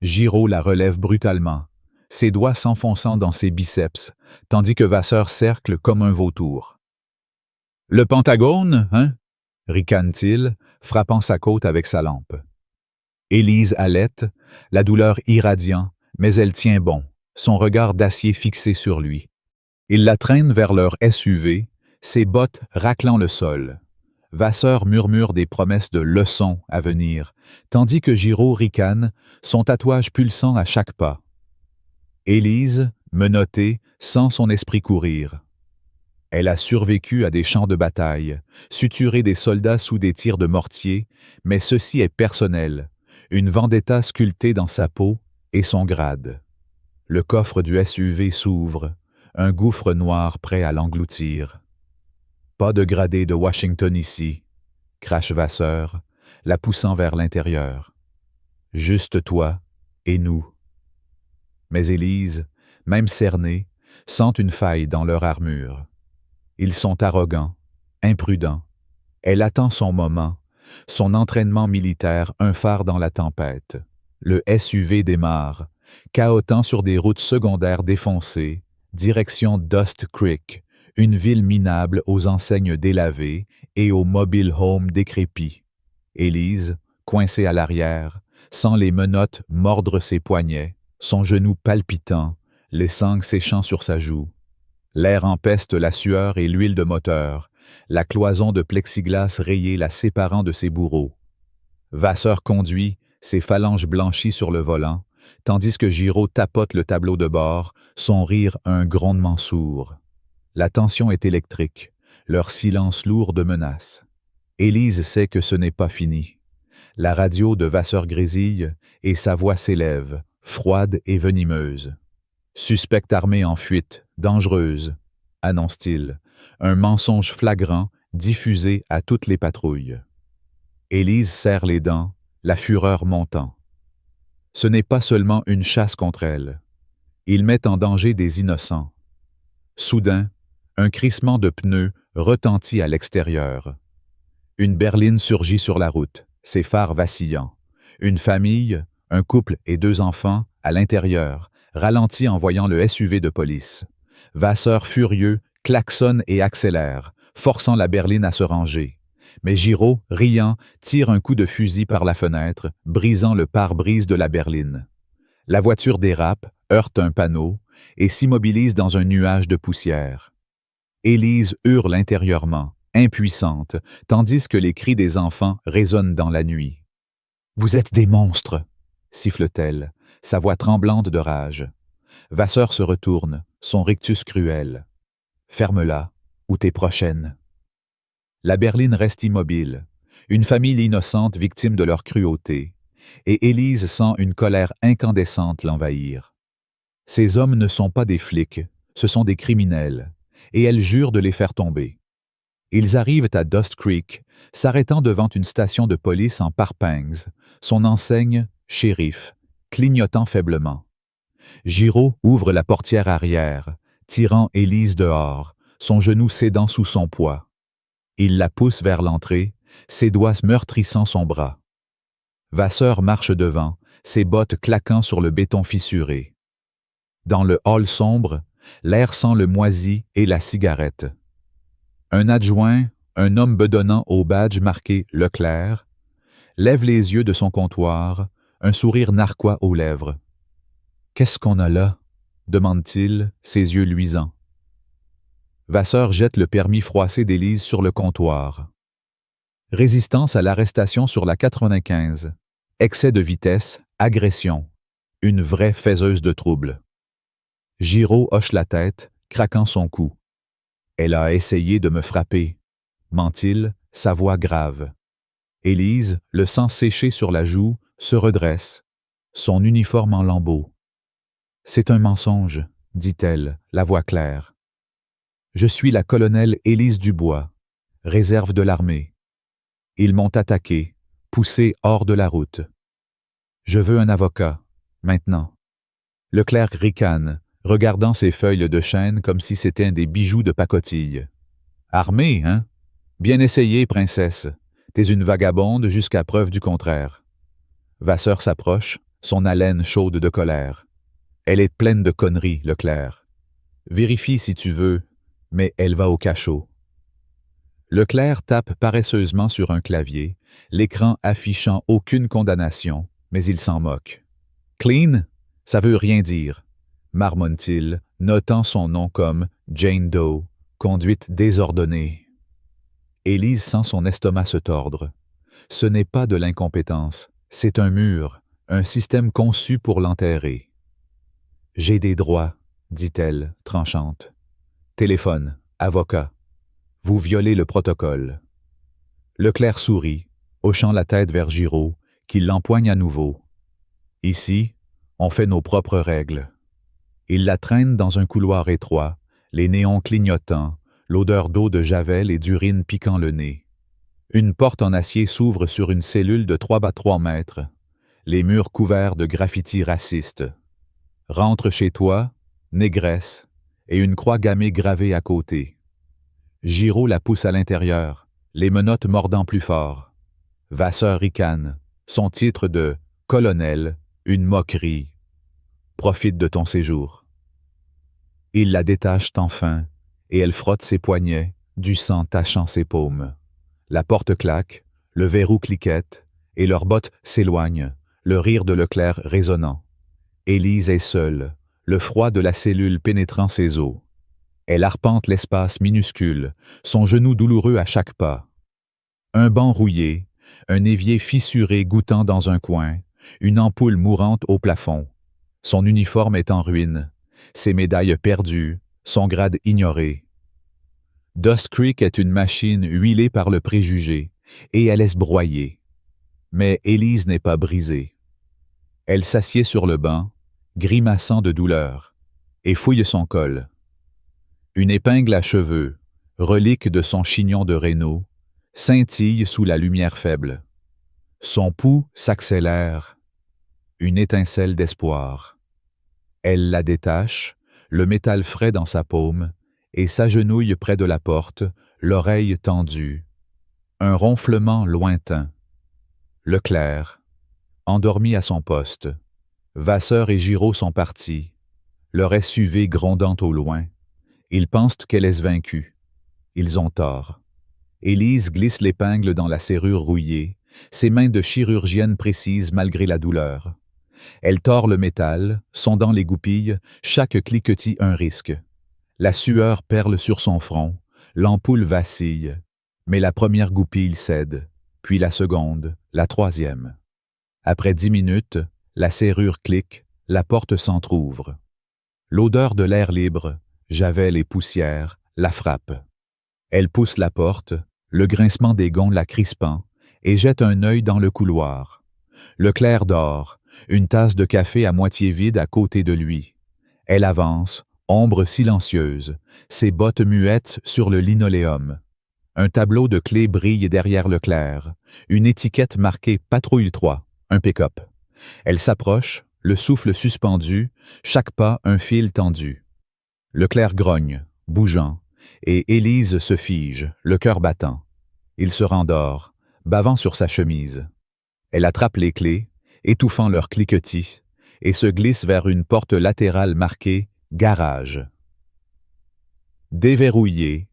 Giraud la relève brutalement, ses doigts s'enfonçant dans ses biceps, tandis que Vasseur cercle comme un vautour. « Le Pentagone, hein » ricane-t-il, frappant sa côte avec sa lampe. Élise halète, la douleur irradiant, mais elle tient bon, son regard d'acier fixé sur lui. Il la traîne vers leur SUV, ses bottes raclant le sol. Vasseur murmure des promesses de leçons à venir, tandis que Giraud ricane, son tatouage pulsant à chaque pas. Élise, menottée, sent son esprit courir. Elle a survécu à des champs de bataille, suturé des soldats sous des tirs de mortier, mais ceci est personnel, une vendetta sculptée dans sa peau et son grade. Le coffre du SUV s'ouvre, un gouffre noir prêt à l'engloutir. Pas de gradé de Washington ici, crache Vasseur, la poussant vers l'intérieur. Juste toi et nous. Mais Élise, même cernée, sent une faille dans leur armure. Ils sont arrogants, imprudents. Elle attend son moment, son entraînement militaire un phare dans la tempête. Le SUV démarre, cahotant sur des routes secondaires défoncées, direction Dust Creek, une ville minable aux enseignes délavées et aux mobile homes décrépits. Élise, coincée à l'arrière, sent les menottes mordre ses poignets, son genou palpitant, les sangles séchant sur sa joue. L'air empeste la sueur et l'huile de moteur, la cloison de plexiglas rayée la séparant de ses bourreaux. Vasseur conduit, ses phalanges blanchies sur le volant, tandis que Giraud tapote le tableau de bord, son rire un grondement sourd. La tension est électrique, leur silence lourd de menaces. Élise sait que ce n'est pas fini. La radio de Vasseur grésille et sa voix s'élève, froide et venimeuse. Suspecte armée en fuite, dangereuse, annonce-t-il, un mensonge flagrant diffusé à toutes les patrouilles. Élise serre les dents, la fureur montant. Ce n'est pas seulement une chasse contre elle. Ils mettent en danger des innocents. Soudain, un crissement de pneus retentit à l'extérieur. Une berline surgit sur la route, ses phares vacillants. Une famille, un couple et 2 enfants, à l'intérieur, ralentit en voyant le SUV de police. Vasseur furieux klaxonne et accélère, forçant la berline à se ranger. Mais Giraud, riant, tire un coup de fusil par la fenêtre, brisant le pare-brise de la berline. La voiture dérape, heurte un panneau et s'immobilise dans un nuage de poussière. Élise hurle intérieurement, impuissante, tandis que les cris des enfants résonnent dans la nuit. « Vous êtes des monstres !» siffle-t-elle, sa voix tremblante de rage. Vasseur se retourne, son rictus cruel. « Ferme-la, ou t'es prochaine. » La berline reste immobile, une famille innocente victime de leur cruauté, et Élise sent une colère incandescente l'envahir. Ces hommes ne sont pas des flics, ce sont des criminels, et elle jure de les faire tomber. Ils arrivent à Dust Creek, s'arrêtant devant une station de police en Parpangs, son enseigne, shérif, clignotant faiblement. Giraud ouvre la portière arrière, tirant Élise dehors, son genou cédant sous son poids. Il la pousse vers l'entrée, ses doigts meurtrissant son bras. Vasseur marche devant, ses bottes claquant sur le béton fissuré. Dans le hall sombre, l'air sent le moisi et la cigarette. Un adjoint, un homme bedonnant au badge marqué « Leclerc », lève les yeux de son comptoir, un sourire narquois aux lèvres. « Qu'est-ce qu'on a là ?» demande-t-il, ses yeux luisants. Vasseur jette le permis froissé d'Élise sur le comptoir. Résistance à l'arrestation sur la 95. Excès de vitesse, agression. Une vraie faiseuse de troubles. Giraud hoche la tête, craquant son cou. « Elle a essayé de me frapper », ment-il, sa voix grave. Élise, le sang séché sur la joue, se redresse, son uniforme en lambeaux. « C'est un mensonge, » dit-elle, la voix claire. « Je suis la colonelle Élise Dubois, réserve de l'armée. Ils m'ont attaqué, poussée hors de la route. Je veux un avocat, maintenant. Le clerc ricane, regardant ses feuilles de chêne comme si c'était des bijoux de pacotille. Armée, hein? Bien essayé, princesse. T'es une vagabonde jusqu'à preuve du contraire. Vasseur s'approche, son haleine chaude de colère. Elle est pleine de conneries, le clerc. Vérifie si tu veux, mais elle va au cachot. Le clerc tape paresseusement sur un clavier, l'écran affichant aucune condamnation, mais il s'en moque. Clean? Ça veut rien dire, marmonne-t-il, notant son nom comme Jane Doe, conduite désordonnée. Élise sent son estomac se tordre. Ce n'est pas de l'incompétence, c'est un mur, un système conçu pour l'enterrer. J'ai des droits, dit-elle, tranchante. Téléphone, avocat. Vous violez le protocole. Le clerc sourit, hochant la tête vers Giraud, qui l'empoigne à nouveau. Ici, on fait nos propres règles. Il la traîne dans un couloir étroit, les néons clignotants, l'odeur d'eau de javel et d'urine piquant le nez. Une porte en acier s'ouvre sur une cellule de 3 x 3 mètres, les murs couverts de graffitis racistes. Rentre chez toi, négresse, et une croix gammée gravée à côté. Giraud la pousse à l'intérieur, les menottes mordant plus fort. Vasseur ricane, son titre de « colonel », une moquerie. Profite de ton séjour. Il la détache enfin, et elle frotte ses poignets, du sang tachant ses paumes. La porte claque, le verrou cliquette, et leurs bottes s'éloignent, le rire de Leclerc résonnant. Élise est seule, le froid de la cellule pénétrant ses os. Elle arpente l'espace minuscule, son genou douloureux à chaque pas. Un banc rouillé, un évier fissuré goûtant dans un coin, une ampoule mourante au plafond. Son uniforme est en ruine, ses médailles perdues, son grade ignoré. Dust Creek est une machine huilée par le préjugé, et elle laisse broyer. Mais Élise n'est pas brisée. Elle s'assied sur le banc, grimaçant de douleur, et fouille son col. Une épingle à cheveux, relique de son chignon de Rhénaud, scintille sous la lumière faible. Son pouls s'accélère, une étincelle d'espoir. Elle la détache, le métal frais dans sa paume, et s'agenouille près de la porte, l'oreille tendue. Un ronflement lointain. Leclerc, endormi à son poste. Vasseur et Giraud sont partis, leur SUV grondant au loin. Ils pensent qu'elle est vaincue. Ils ont tort. Élise glisse l'épingle dans la serrure rouillée, ses mains de chirurgienne précisent malgré la douleur. Elle tord le métal, sondant les goupilles, chaque cliquetis un risque. La sueur perle sur son front, l'ampoule vacille, mais la première goupille cède, puis la seconde, la troisième. Après 10 minutes, la serrure clique, la porte s'entr'ouvre. L'odeur de l'air libre, javel et poussière, la frappe. Elle pousse la porte, le grincement des gonds la crispant, et jette un œil dans le couloir. Leclerc dort, une tasse de café à moitié vide à côté de lui. Elle avance, ombre silencieuse, ses bottes muettes sur le linoléum. Un tableau de clés brille derrière Leclerc, une étiquette marquée « Patrouille 3 », un pick-up. Elle s'approche, le souffle suspendu, chaque pas un fil tendu. Leclerc grogne, bougeant, et Élise se fige, le cœur battant. Il se rendort, bavant sur sa chemise. Elle attrape les clés, étouffant leur cliquetis, et se glisse vers une porte latérale marquée « Garage ». Déverrouillé,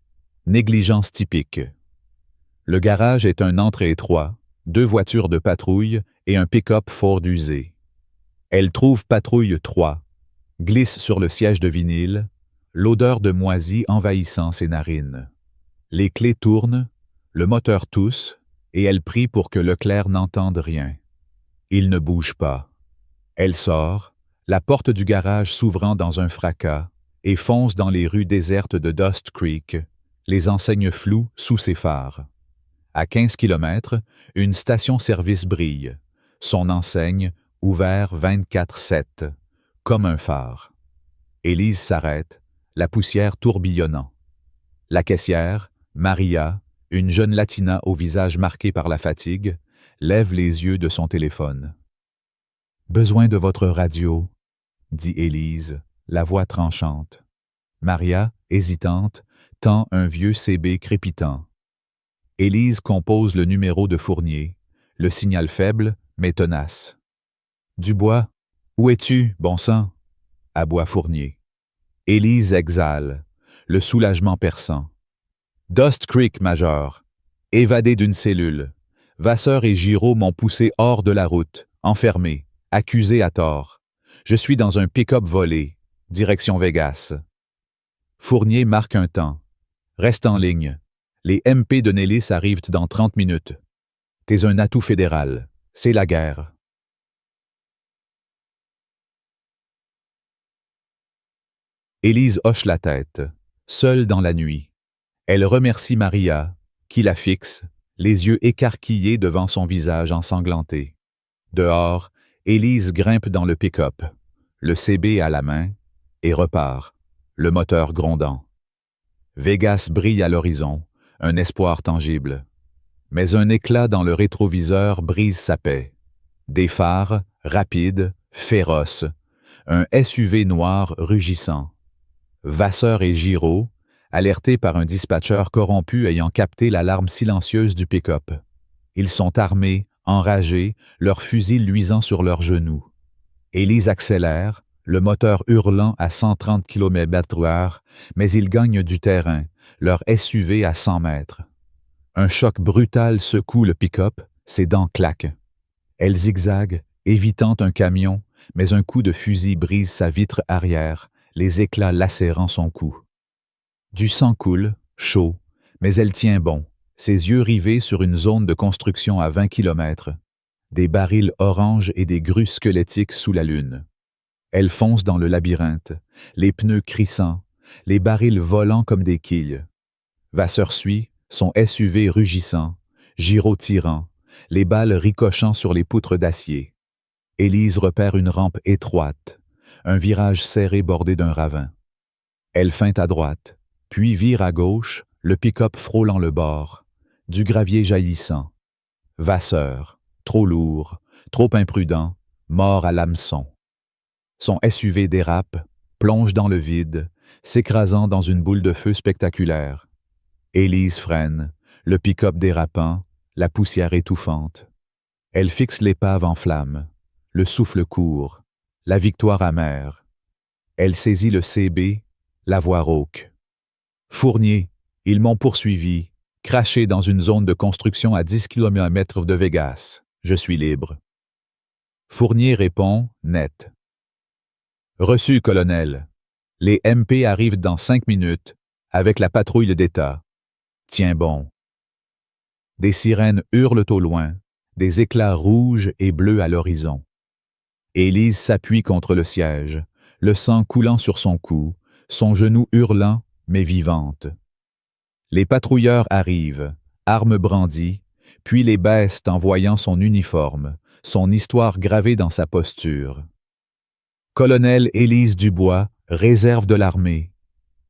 négligence typique. Le garage est un entrée étroit, 2 voitures de patrouille et un pick-up Ford usé. Elle trouve Patrouille 3, glisse sur le siège de vinyle, l'odeur de moisi envahissant ses narines. Les clés tournent, le moteur tousse, et elle prie pour que Leclerc n'entende rien. Il ne bouge pas. Elle sort, la porte du garage s'ouvrant dans un fracas, et fonce dans les rues désertes de Dust Creek, les enseignes floues sous ses phares. À 15 kilomètres, une station-service brille, son enseigne ouvert 24/7, comme un phare. Élise s'arrête, la poussière tourbillonnant. La caissière, Maria, une jeune latina au visage marqué par la fatigue, lève les yeux de son téléphone. « Besoin de votre radio, » dit Élise, la voix tranchante. Maria, hésitante, tend un vieux CB crépitant. Élise compose le numéro de Fournier, le signal faible, mais tenace. « Dubois, où es-tu, bon sang ?» aboie Fournier. Élise exhale, le soulagement perçant. « Dust Creek, Major. Évadé d'une cellule. Vasseur et Giraud m'ont poussé hors de la route, enfermé, accusé à tort. Je suis dans un pick-up volé, direction Vegas. » Fournier marque un temps. « Reste en ligne. Les MP de Nélis arrivent dans 30 minutes. T'es un atout fédéral. C'est la guerre. » Élise hoche la tête, seule dans la nuit. Elle remercie Maria, qui la fixe, les yeux écarquillés devant son visage ensanglanté. Dehors, Élise grimpe dans le pick-up, le CB à la main, et repart, le moteur grondant. Vegas brille à l'horizon, un espoir tangible. Mais un éclat dans le rétroviseur brise sa paix. Des phares, rapides, féroces, un SUV noir rugissant. Vasseur et Giraud, alertés par un dispatcher corrompu ayant capté l'alarme silencieuse du pick-up. Ils sont armés, enragés, leurs fusils luisant sur leurs genoux. Élise accélère, le moteur hurlant à 130 km/h, mais ils gagnent du terrain, leur SUV à 100 mètres. Un choc brutal secoue le pick-up, ses dents claquent. Elle zigzague, évitant un camion, mais un coup de fusil brise sa vitre arrière, les éclats lacérant son cou. Du sang coule, chaud, mais elle tient bon, ses yeux rivés sur une zone de construction à 20 km. Des barils oranges et des grues squelettiques sous la lune. Elle fonce dans le labyrinthe, les pneus crissants, les barils volant comme des quilles. Vasseur suit, son SUV rugissant, Giraud tirant, les balles ricochant sur les poutres d'acier. Élise repère une rampe étroite, un virage serré bordé d'un ravin. Elle feinte à droite, puis vire à gauche, le pick-up frôlant le bord, du gravier jaillissant. Vasseur, trop lourd, trop imprudent, mort à l'hameçon. Son SUV dérape, plonge dans le vide, s'écrasant dans une boule de feu spectaculaire. Élise freine, le pick-up dérapant, la poussière étouffante. Elle fixe l'épave en flammes, le souffle court, la victoire amère. Elle saisit le CB, la voix rauque. « Fournier, ils m'ont poursuivi, craché dans une zone de construction à 10 km de Vegas. Je suis libre. » Fournier répond, net. « Reçu, colonel. Les MP arrivent dans 5 minutes, avec la patrouille d'État. Tiens bon. » Des sirènes hurlent au loin, des éclats rouges et bleus à l'horizon. Élise s'appuie contre le siège, le sang coulant sur son cou, son genou hurlant, mais vivante. Les patrouilleurs arrivent, armes brandies, puis les baissent en voyant son uniforme, son histoire gravée dans sa posture. « Colonel Élise Dubois, réserve de l'armée, »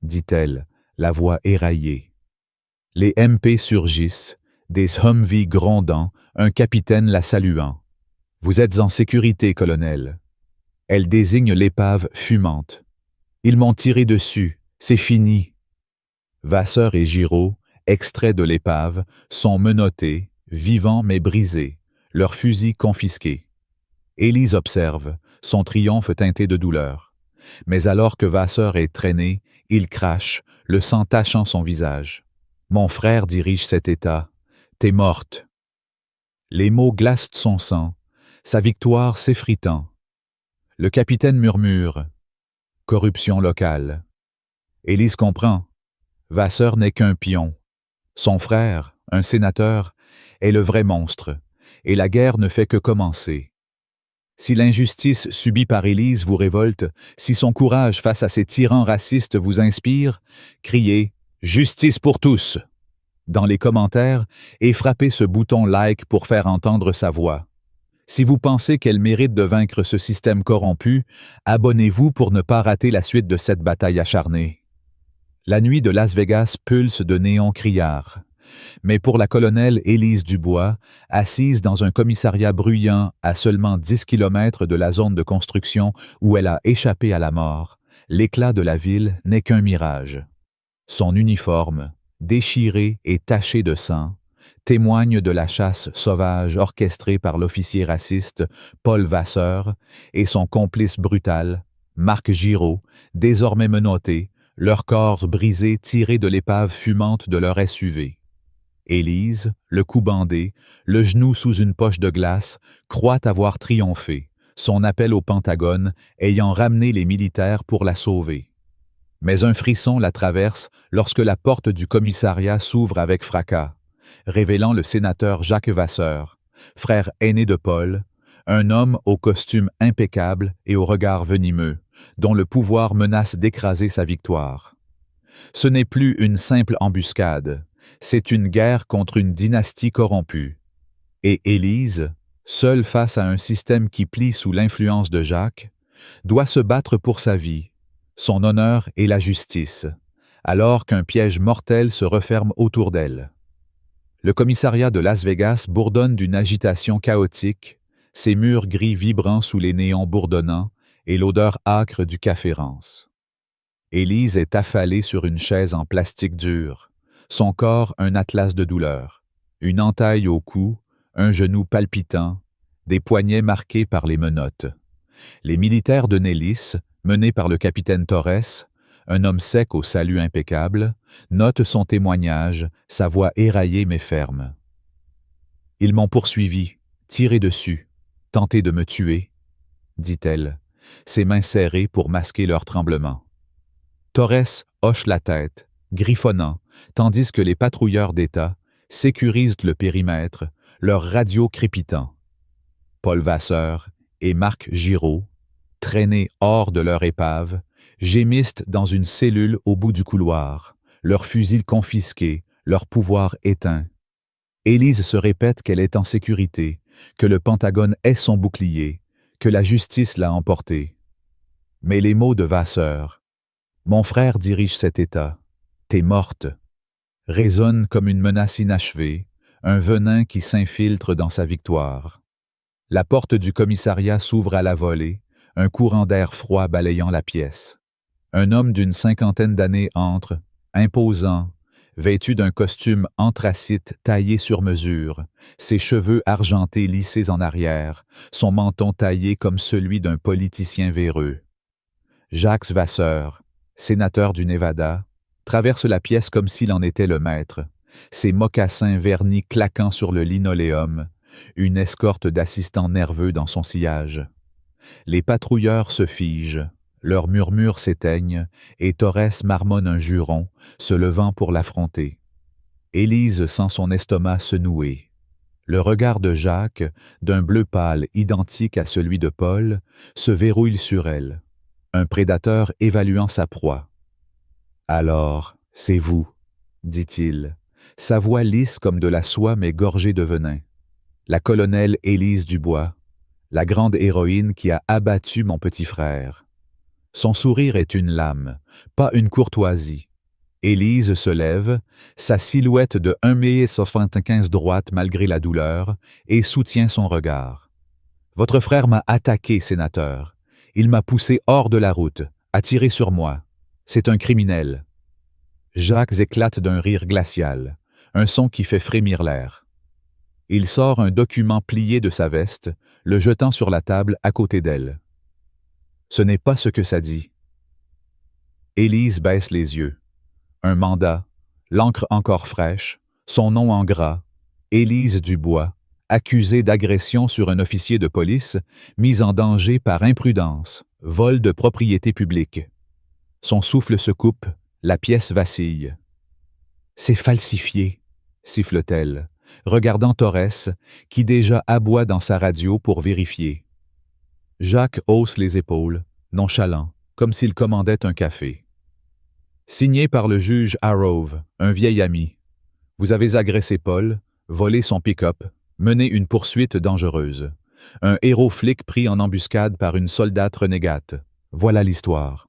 dit-elle, la voix éraillée. Les MP surgissent, des Humvees grondant, un capitaine la saluant. « Vous êtes en sécurité, colonel. » Elle désigne l'épave fumante. « Ils m'ont tiré dessus, c'est fini. » Vasseur et Giraud, extraits de l'épave, sont menottés, vivants mais brisés, leurs fusils confisqués. Élise observe, son triomphe teinté de douleur. Mais alors que Vasseur est traîné, il crache, le sang tachant son visage. « Mon frère dirige cet État. T'es morte. » Les mots glacent son sang, sa victoire s'effritant. Le capitaine murmure « Corruption locale. » Élise comprend. Vasseur n'est qu'un pion. Son frère, un sénateur, est le vrai monstre, et la guerre ne fait que commencer. Si l'injustice subie par Élise vous révolte, si son courage face à ces tyrans racistes vous inspire, criez « Justice pour tous !» dans les commentaires et frappez ce bouton like pour faire entendre sa voix. Si vous pensez qu'elle mérite de vaincre ce système corrompu, abonnez-vous pour ne pas rater la suite de cette bataille acharnée. La nuit de Las Vegas pulse de néons criards. Mais pour la colonelle Élise Dubois, assise dans un commissariat bruyant à seulement 10 kilomètres de la zone de construction où elle a échappé à la mort, l'éclat de la ville n'est qu'un mirage. Son uniforme, déchiré et taché de sang, témoigne de la chasse sauvage orchestrée par l'officier raciste Paul Vasseur et son complice brutal, Marc Giraud, désormais menottés, leurs corps brisés tirés de l'épave fumante de leur SUV. Élise, le cou bandé, le genou sous une poche de glace, croit avoir triomphé, son appel au Pentagone ayant ramené les militaires pour la sauver. Mais un frisson la traverse lorsque la porte du commissariat s'ouvre avec fracas, révélant le sénateur Jacques Vasseur, frère aîné de Paul, un homme au costume impeccable et au regard venimeux, dont le pouvoir menace d'écraser sa victoire. Ce n'est plus une simple embuscade, c'est une guerre contre une dynastie corrompue. Et Élise, seule face à un système qui plie sous l'influence de Jacques, doit se battre pour sa vie, son honneur et la justice, alors qu'un piège mortel se referme autour d'elle. Le commissariat de Las Vegas bourdonne d'une agitation chaotique, ses murs gris vibrant sous les néons bourdonnants et l'odeur âcre du café rance. Élise est affalée sur une chaise en plastique dur, son corps un atlas de douleur, une entaille au cou, un genou palpitant, des poignets marqués par les menottes. Les militaires de Nélis, menés par le capitaine Torres, un homme sec au salut impeccable, notent son témoignage, sa voix éraillée mais ferme. « Ils m'ont poursuivi, tiré dessus, tenté de me tuer, » dit-elle, ses mains serrées pour masquer leur tremblement. Torres hoche la tête, griffonnant, tandis que les patrouilleurs d'État sécurisent le périmètre, leur radio crépitant. Paul Vasseur et Marc Giraud, traînés hors de leur épave, gémissent dans une cellule au bout du couloir, leurs fusils confisqués, leur pouvoir éteint. Élise se répète qu'elle est en sécurité, que le Pentagone est son bouclier, que la justice l'a emporté. Mais les mots de Vasseur, « Mon frère dirige cet État, t'es morte », résonnent comme une menace inachevée, un venin qui s'infiltre dans sa victoire. La porte du commissariat s'ouvre à la volée, un courant d'air froid balayant la pièce. Un homme d'une 50aine d'années entre, imposant, vêtu d'un costume anthracite taillé sur mesure, ses cheveux argentés lissés en arrière, son menton taillé comme celui d'un politicien véreux. Jacques Vasseur, sénateur du Nevada, traverse la pièce comme s'il en était le maître, ses mocassins vernis claquant sur le linoléum, une escorte d'assistants nerveux dans son sillage. Les patrouilleurs se figent, leurs murmures s'éteignent, et Torres marmonne un juron, se levant pour l'affronter. Élise sent son estomac se nouer. Le regard de Jacques, d'un bleu pâle identique à celui de Paul, se verrouille sur elle, un prédateur évaluant sa proie. « Alors, c'est vous, » dit-il, sa voix lisse comme de la soie mais gorgée de venin. La colonelle Élise Dubois, la grande héroïne qui a abattu mon petit frère. Son sourire est une lame, pas une courtoisie. Élise se lève, sa silhouette de 1,75 m droite malgré la douleur, et soutient son regard. « Votre frère m'a attaqué, sénateur. Il m'a poussé hors de la route, a tiré sur moi. C'est un criminel. » Jacques éclate d'un rire glacial, un son qui fait frémir l'air. Il sort un document plié de sa veste, le jetant sur la table à côté d'elle. Ce n'est pas ce que ça dit. Élise baisse les yeux. Un mandat, l'encre encore fraîche, son nom en gras, Élise Dubois, accusée d'agression sur un officier de police, mise en danger par imprudence, vol de propriété publique. Son souffle se coupe, la pièce vacille. « C'est falsifié », siffle-t-elle, regardant Torres, qui déjà aboie dans sa radio pour vérifier. Jacques hausse les épaules, nonchalant, comme s'il commandait un café. Signé par le juge Harrove, un vieil ami. Vous avez agressé Paul, volé son pick-up, mené une poursuite dangereuse. Un héros flic pris en embuscade par une soldate renégate. Voilà l'histoire.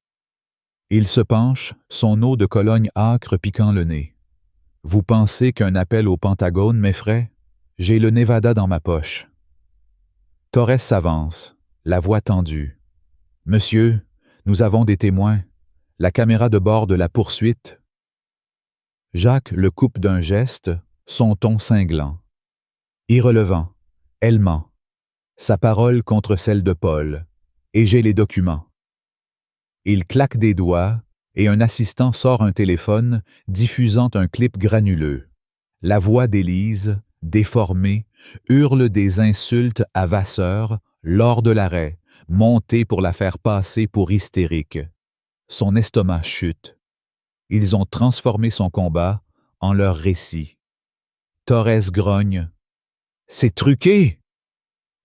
Il se penche, son eau de Cologne âcre piquant le nez. Vous pensez qu'un appel au Pentagone m'effraie? J'ai le Nevada dans ma poche. Torres s'avance, la voix tendue. Monsieur, nous avons des témoins. La caméra de bord de la poursuite. Jacques le coupe d'un geste, son ton cinglant. Irrelevant, elle ment. Sa parole contre celle de Paul. Et j'ai les documents. Il claque des doigts, et un assistant sort un téléphone diffusant un clip granuleux. La voix d'Élise, déformée, hurle des insultes à Vasseur lors de l'arrêt, montée pour la faire passer pour hystérique. Son estomac chute. Ils ont transformé son combat en leur récit. Torres grogne. « C'est truqué! »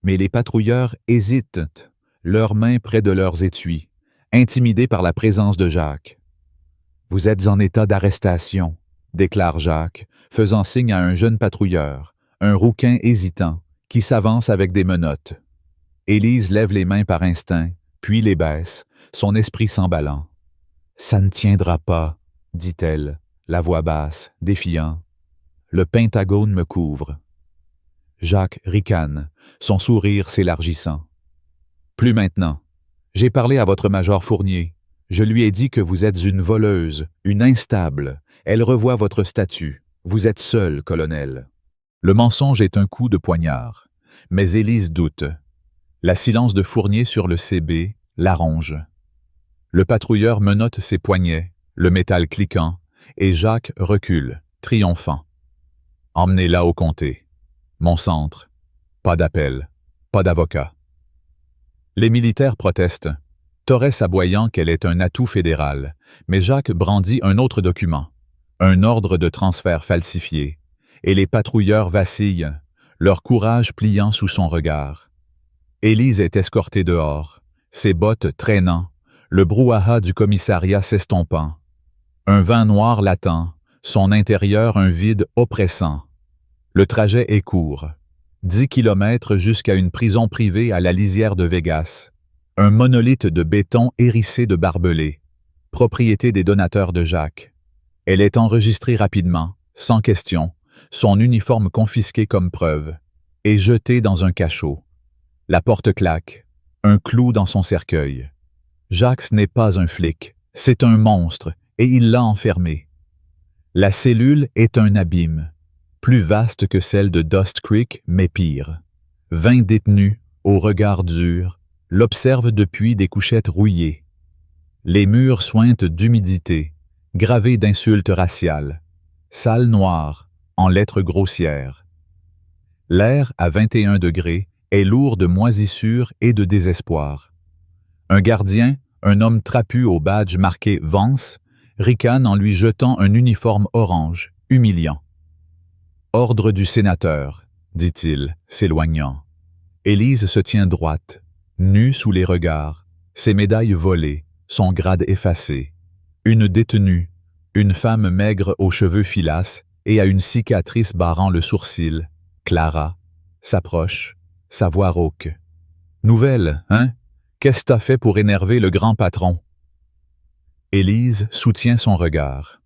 Mais les patrouilleurs hésitent, leurs mains près de leurs étuis, intimidés par la présence de Jacques. « Vous êtes en état d'arrestation, » déclare Jacques, faisant signe à un jeune patrouilleur, un rouquin hésitant, qui s'avance avec des menottes. Élise lève les mains par instinct, puis les baisse, son esprit s'emballant. « Ça ne tiendra pas, » dit-elle, la voix basse, défiant. « Le Pentagone me couvre. » Jacques ricane, son sourire s'élargissant. « Plus maintenant. J'ai parlé à votre major Fournier. Je lui ai dit que vous êtes une voleuse, une instable. Elle revoit votre statut. Vous êtes seul, colonel. » Le mensonge est un coup de poignard. Mais Élise doute. La silence de Fournier sur le CB la ronge. Le patrouilleur menotte ses poignets, le métal cliquant, et Jacques recule, triomphant. « Emmenez-la au comté. Mon centre. Pas d'appel. Pas d'avocat. » Les militaires protestent, Torres aboyant qu'elle est un atout fédéral, mais Jacques brandit un autre document, un ordre de transfert falsifié, et les patrouilleurs vacillent, leur courage pliant sous son regard. Élise est escortée dehors, ses bottes traînant, le brouhaha du commissariat s'estompant. Un vent noir l'attend, son intérieur un vide oppressant. Le trajet est court, 10 kilomètres jusqu'à une prison privée à la lisière de Vegas. Un monolithe de béton hérissé de barbelés, propriété des donateurs de Jacques. Elle est enregistrée rapidement, sans question, son uniforme confisqué comme preuve, et jetée dans un cachot. La porte claque, un clou dans son cercueil. Jacques n'est pas un flic, c'est un monstre, et il l'a enfermé. La cellule est un abîme, plus vaste que celle de Dust Creek, mais pire. 20 détenus, au regard dur, l'observent depuis des couchettes rouillées. Les murs suintent d'humidité, gravés d'insultes raciales. Salle noire, en lettres grossières. L'air, à 21 degrés, est lourd de moisissure et de désespoir. Un gardien, un homme trapu au badge marqué « Vance », ricane en lui jetant un uniforme orange, humiliant. « Ordre du sénateur », dit-il, s'éloignant. Élise se tient droite, nue sous les regards, ses médailles volées, son grade effacé. Une détenue, une femme maigre aux cheveux filasses et à une cicatrice barrant le sourcil, Clara, s'approche, sa voix rauque. « Nouvelle, hein? Qu'est-ce t'as fait pour énerver le grand patron? » Élise soutient son regard.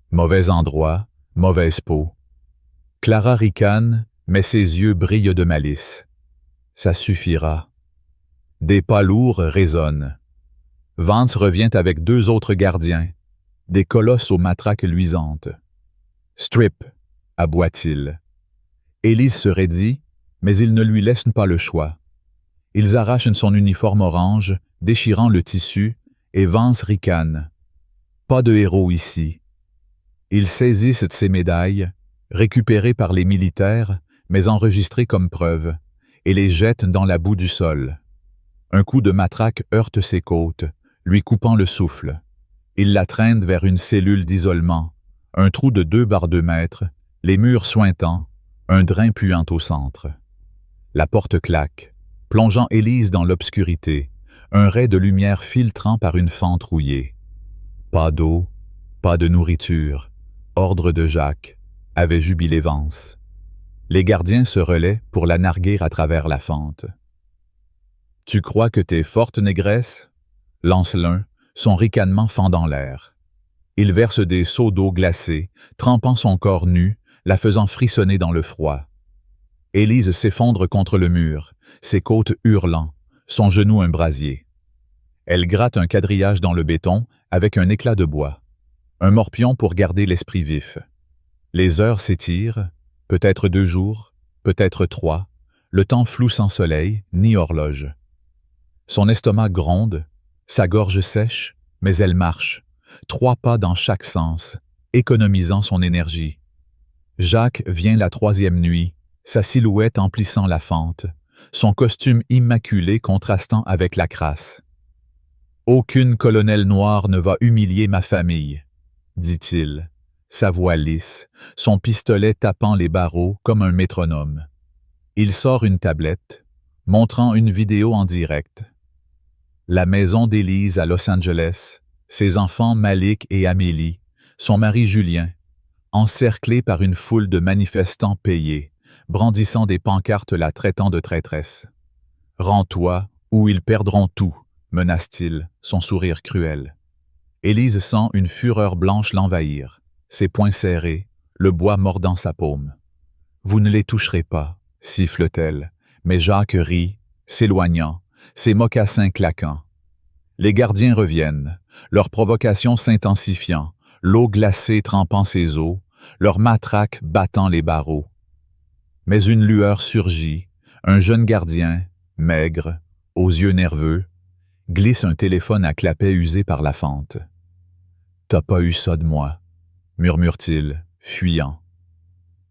Mauvais endroit, mauvaise peau. Clara ricane, mais ses yeux brillent de malice. Ça suffira. Des pas lourds résonnent. Vance revient avec 2 autres gardiens, des colosses aux matraques luisantes. « Strip », aboie-t-il. Élise se raidit, mais ils ne lui laissent pas le choix. Ils arrachent son uniforme orange, déchirant le tissu, et Vance ricane. Pas de héros ici. Ils saisissent ses médailles, récupérées par les militaires, mais enregistrées comme preuve, et les jettent dans la boue du sol. Un coup de matraque heurte ses côtes, lui coupant le souffle. Il la traîne vers une cellule d'isolement, un trou de 2 par 2 mètres, les murs suintants, un drain puant au centre. La porte claque, plongeant Élise dans l'obscurité, un ray de lumière filtrant par une fente rouillée. Pas d'eau, pas de nourriture, ordre de Jacques, avait jubilé Vance. Les gardiens se relaient pour la narguer à travers la fente. « Tu crois que t'es forte, négresse ?» lance l'un, son ricanement fendant l'air. Il verse des seaux d'eau glacée, trempant son corps nu, la faisant frissonner dans le froid. Élise s'effondre contre le mur, ses côtes hurlant, son genou un brasier. Elle gratte un quadrillage dans le béton avec un éclat de bois. Un morpion pour garder l'esprit vif. Les heures s'étirent, peut-être 2 jours, peut-être 3, le temps flou sans soleil, ni horloge. Son estomac gronde, sa gorge sèche, mais elle marche, 3 pas dans chaque sens, économisant son énergie. Jacques vient la 3e nuit, sa silhouette emplissant la fente, son costume immaculé contrastant avec la crasse. « Aucune colonelle noire ne va humilier ma famille », dit-il, sa voix lisse, son pistolet tapant les barreaux comme un métronome. Il sort une tablette, montrant une vidéo en direct. La maison d'Élise à Los Angeles, ses enfants Malik et Amélie, son mari Julien, encerclés par une foule de manifestants payés, brandissant des pancartes la traitant de traîtresse. « Rends-toi, ou ils perdront tout », menace-t-il, son sourire cruel. Élise sent une fureur blanche l'envahir, ses poings serrés, le bois mordant sa paume. « Vous ne les toucherez pas », siffle-t-elle, mais Jacques rit, s'éloignant, ses mocassins claquant. Les gardiens reviennent, leur provocation s'intensifiant, l'eau glacée trempant ses os, leurs matraques battant les barreaux. Mais une lueur surgit, un jeune gardien, maigre, aux yeux nerveux, glisse un téléphone à clapet usé par la fente. « T'as pas eu ça de moi », murmure-t-il, fuyant.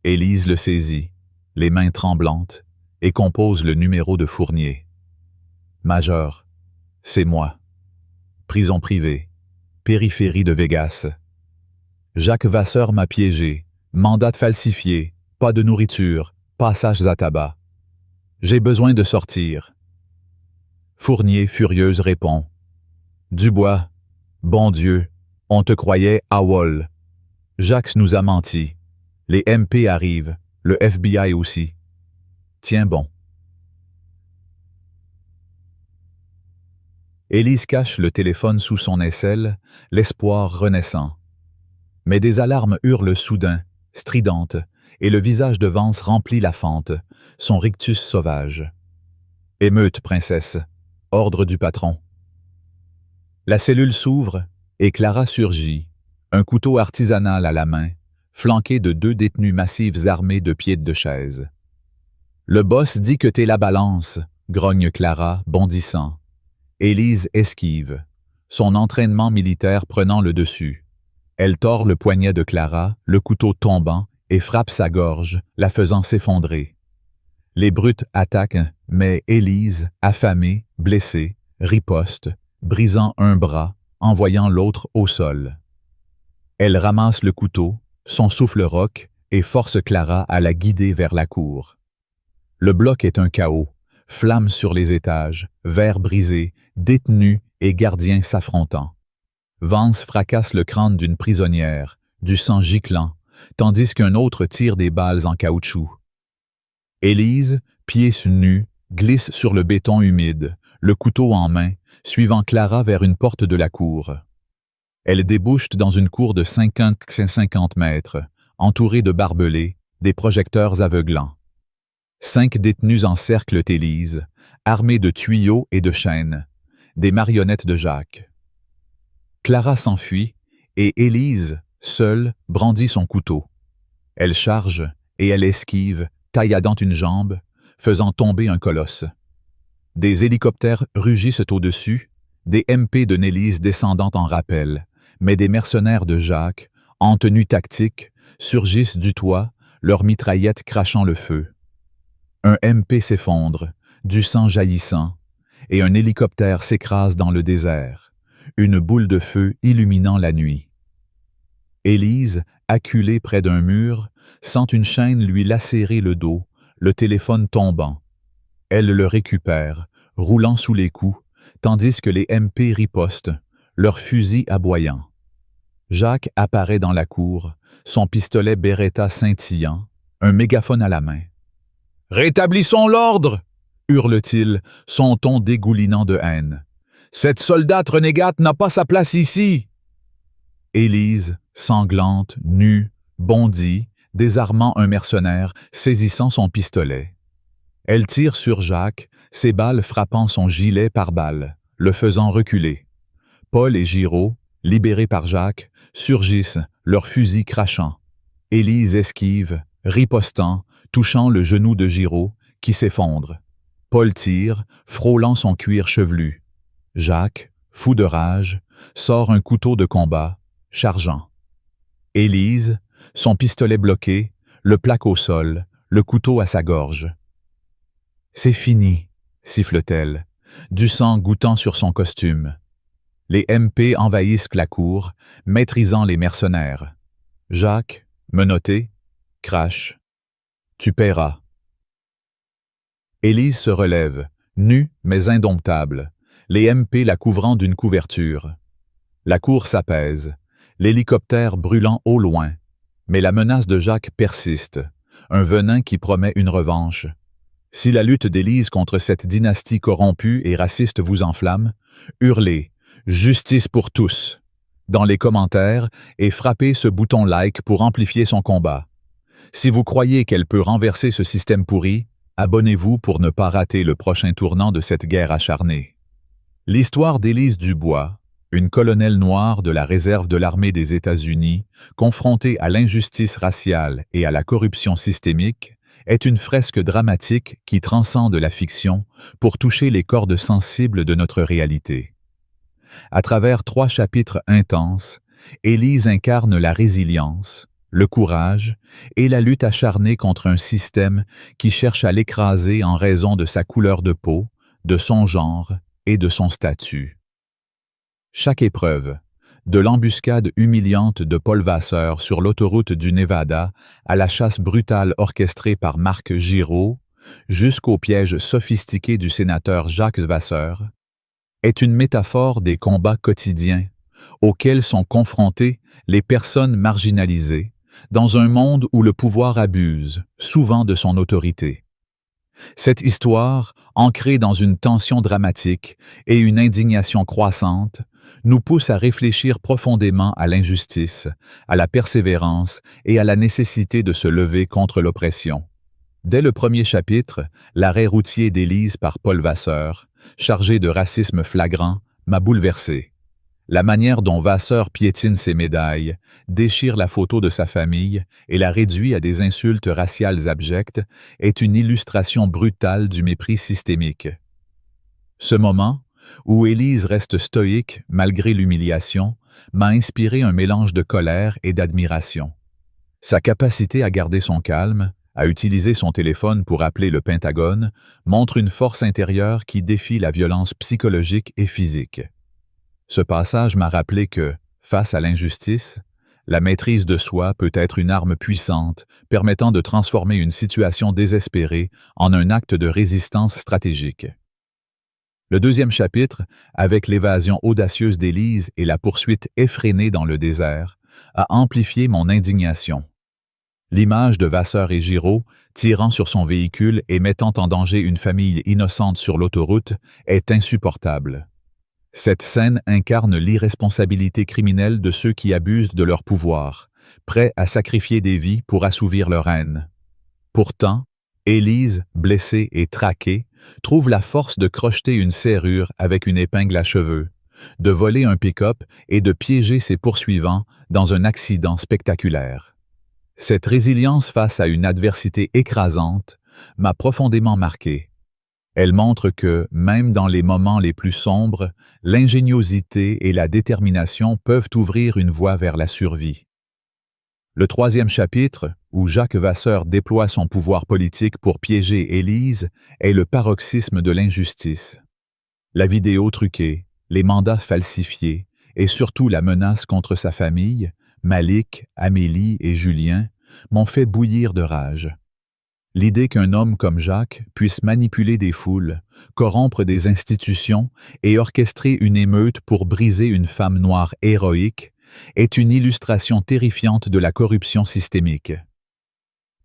Élise le saisit, les mains tremblantes, et compose le numéro de Fournier. « Major, c'est moi. Prison privée, périphérie de Vegas. Jacques Vasseur m'a piégé, mandat falsifié, pas de nourriture, passages à tabac. J'ai besoin de sortir. » Fournier, furieuse, répond. « Dubois, bon Dieu, on te croyait à Wall. Jacques nous a menti. Les MP arrivent, le FBI aussi. Tiens bon. » Élise cache le téléphone sous son aisselle, l'espoir renaissant. Mais des alarmes hurlent soudain, stridentes, et le visage de Vance remplit la fente, son rictus sauvage. « Émeute, princesse, ordre du patron. » La cellule s'ouvre et Clara surgit, un couteau artisanal à la main, flanqué de 2 détenus massifs armés de pieds de chaise. « Le boss dit que t'es la balance », grogne Clara, bondissant. Élise esquive, son entraînement militaire prenant le dessus. Elle tord le poignet de Clara, le couteau tombant, et frappe sa gorge, la faisant s'effondrer. Les brutes attaquent, mais Élise, affamée, blessée, riposte, brisant un bras, envoyant l'autre au sol. Elle ramasse le couteau, son souffle roque, et force Clara à la guider vers la cour. Le bloc est un chaos, flammes sur les étages, verres brisés, détenus et gardiens s'affrontant. Vance fracasse le crâne d'une prisonnière, du sang giclant, tandis qu'un autre tire des balles en caoutchouc. Élise, pieds nus, glisse sur le béton humide, le couteau en main, suivant Clara vers une porte de la cour. Elle débouche dans une cour de 50 mètres, entourée de barbelés, des projecteurs aveuglants. 5 détenus encerclent Élise, armés de tuyaux et de chaînes, des marionnettes de Jacques. Clara s'enfuit et Élise, seule, brandit son couteau. Elle charge et elle esquive, tailladant une jambe, faisant tomber un colosse. Des hélicoptères rugissent au-dessus, des MP de Nélise descendant en rappel, mais des mercenaires de Jacques, en tenue tactique, surgissent du toit, leurs mitraillettes crachant le feu. Un MP s'effondre, du sang jaillissant, et un hélicoptère s'écrase dans le désert, une boule de feu illuminant la nuit. Élise, acculée près d'un mur, sent une chaîne lui lacérer le dos, le téléphone tombant. Elle le récupère, roulant sous les coups, tandis que les MP ripostent, leurs fusils aboyant. Jacques apparaît dans la cour, son pistolet Beretta scintillant, un mégaphone à la main. « Rétablissons l'ordre !» hurle-t-il, son ton dégoulinant de haine. « Cette soldate renégate n'a pas sa place ici !» Élise, sanglante, nue, bondit, désarmant un mercenaire, saisissant son pistolet. Elle tire sur Jacques, ses balles frappant son gilet par balle, le faisant reculer. Paul et Giraud, libérés par Jacques, surgissent, leurs fusils crachant. Élise esquive, ripostant, touchant le genou de Giraud, qui s'effondre. Paul tire, frôlant son cuir chevelu. Jacques, fou de rage, sort un couteau de combat, chargeant. Élise, son pistolet bloqué, le plaque au sol, le couteau à sa gorge. « C'est fini », siffle-t-elle, du sang goûtant sur son costume. Les MP envahissent la cour, maîtrisant les mercenaires. Jacques, menotté, crache. « Tu paieras. » Élise se relève, nue mais indomptable, les MP la couvrant d'une couverture. La cour s'apaise, l'hélicoptère brûlant au loin, mais la menace de Jacques persiste, un venin qui promet une revanche. Si la lutte d'Élise contre cette dynastie corrompue et raciste vous enflamme, hurlez « Justice pour tous » dans les commentaires et frappez ce bouton like pour amplifier son combat. Si vous croyez qu'elle peut renverser ce système pourri, abonnez-vous pour ne pas rater le prochain tournant de cette guerre acharnée. L'histoire d'Élise Dubois, une colonelle noire de la réserve de l'armée des États-Unis, confrontée à l'injustice raciale et à la corruption systémique, est une fresque dramatique qui transcende la fiction pour toucher les cordes sensibles de notre réalité. À travers 3 chapitres intenses, Élise incarne la résilience, le courage et la lutte acharnée contre un système qui cherche à l'écraser en raison de sa couleur de peau, de son genre et de son statut. Chaque épreuve, de l'embuscade humiliante de Paul Vasseur sur l'autoroute du Nevada à la chasse brutale orchestrée par Marc Giraud, jusqu'au piège sophistiqué du sénateur Jacques Vasseur, est une métaphore des combats quotidiens auxquels sont confrontées les personnes marginalisées dans un monde où le pouvoir abuse, souvent de son autorité. Cette histoire, ancrée dans une tension dramatique et une indignation croissante, nous pousse à réfléchir profondément à l'injustice, à la persévérance et à la nécessité de se lever contre l'oppression. Dès le premier chapitre, l'arrêt routier d'Élise par Paul Vasseur, chargé de racisme flagrant, m'a bouleversé. La manière dont Vasseur piétine ses médailles, déchire la photo de sa famille et la réduit à des insultes raciales abjectes est une illustration brutale du mépris systémique. Ce moment, où Élise reste stoïque malgré l'humiliation, m'a inspiré un mélange de colère et d'admiration. Sa capacité à garder son calme, à utiliser son téléphone pour appeler le Pentagone, montre une force intérieure qui défie la violence psychologique et physique. Ce passage m'a rappelé que, face à l'injustice, la maîtrise de soi peut être une arme puissante permettant de transformer une situation désespérée en un acte de résistance stratégique. Le deuxième chapitre, avec l'évasion audacieuse d'Élise et la poursuite effrénée dans le désert, a amplifié mon indignation. L'image de Vasseur et Giraud, tirant sur son véhicule et mettant en danger une famille innocente sur l'autoroute, est insupportable. Cette scène incarne l'irresponsabilité criminelle de ceux qui abusent de leur pouvoir, prêts à sacrifier des vies pour assouvir leur haine. Pourtant, Élise, blessée et traquée, trouve la force de crocheter une serrure avec une épingle à cheveux, de voler un pick-up et de piéger ses poursuivants dans un accident spectaculaire. Cette résilience face à une adversité écrasante m'a profondément marqué. Elle montre que, même dans les moments les plus sombres, l'ingéniosité et la détermination peuvent ouvrir une voie vers la survie. Le troisième chapitre, où Jacques Vasseur déploie son pouvoir politique pour piéger Élise, est le paroxysme de l'injustice. La vidéo truquée, les mandats falsifiés et surtout la menace contre sa famille, Malik, Amélie et Julien, m'ont fait bouillir de rage. L'idée qu'un homme comme Jacques puisse manipuler des foules, corrompre des institutions et orchestrer une émeute pour briser une femme noire héroïque est une illustration terrifiante de la corruption systémique.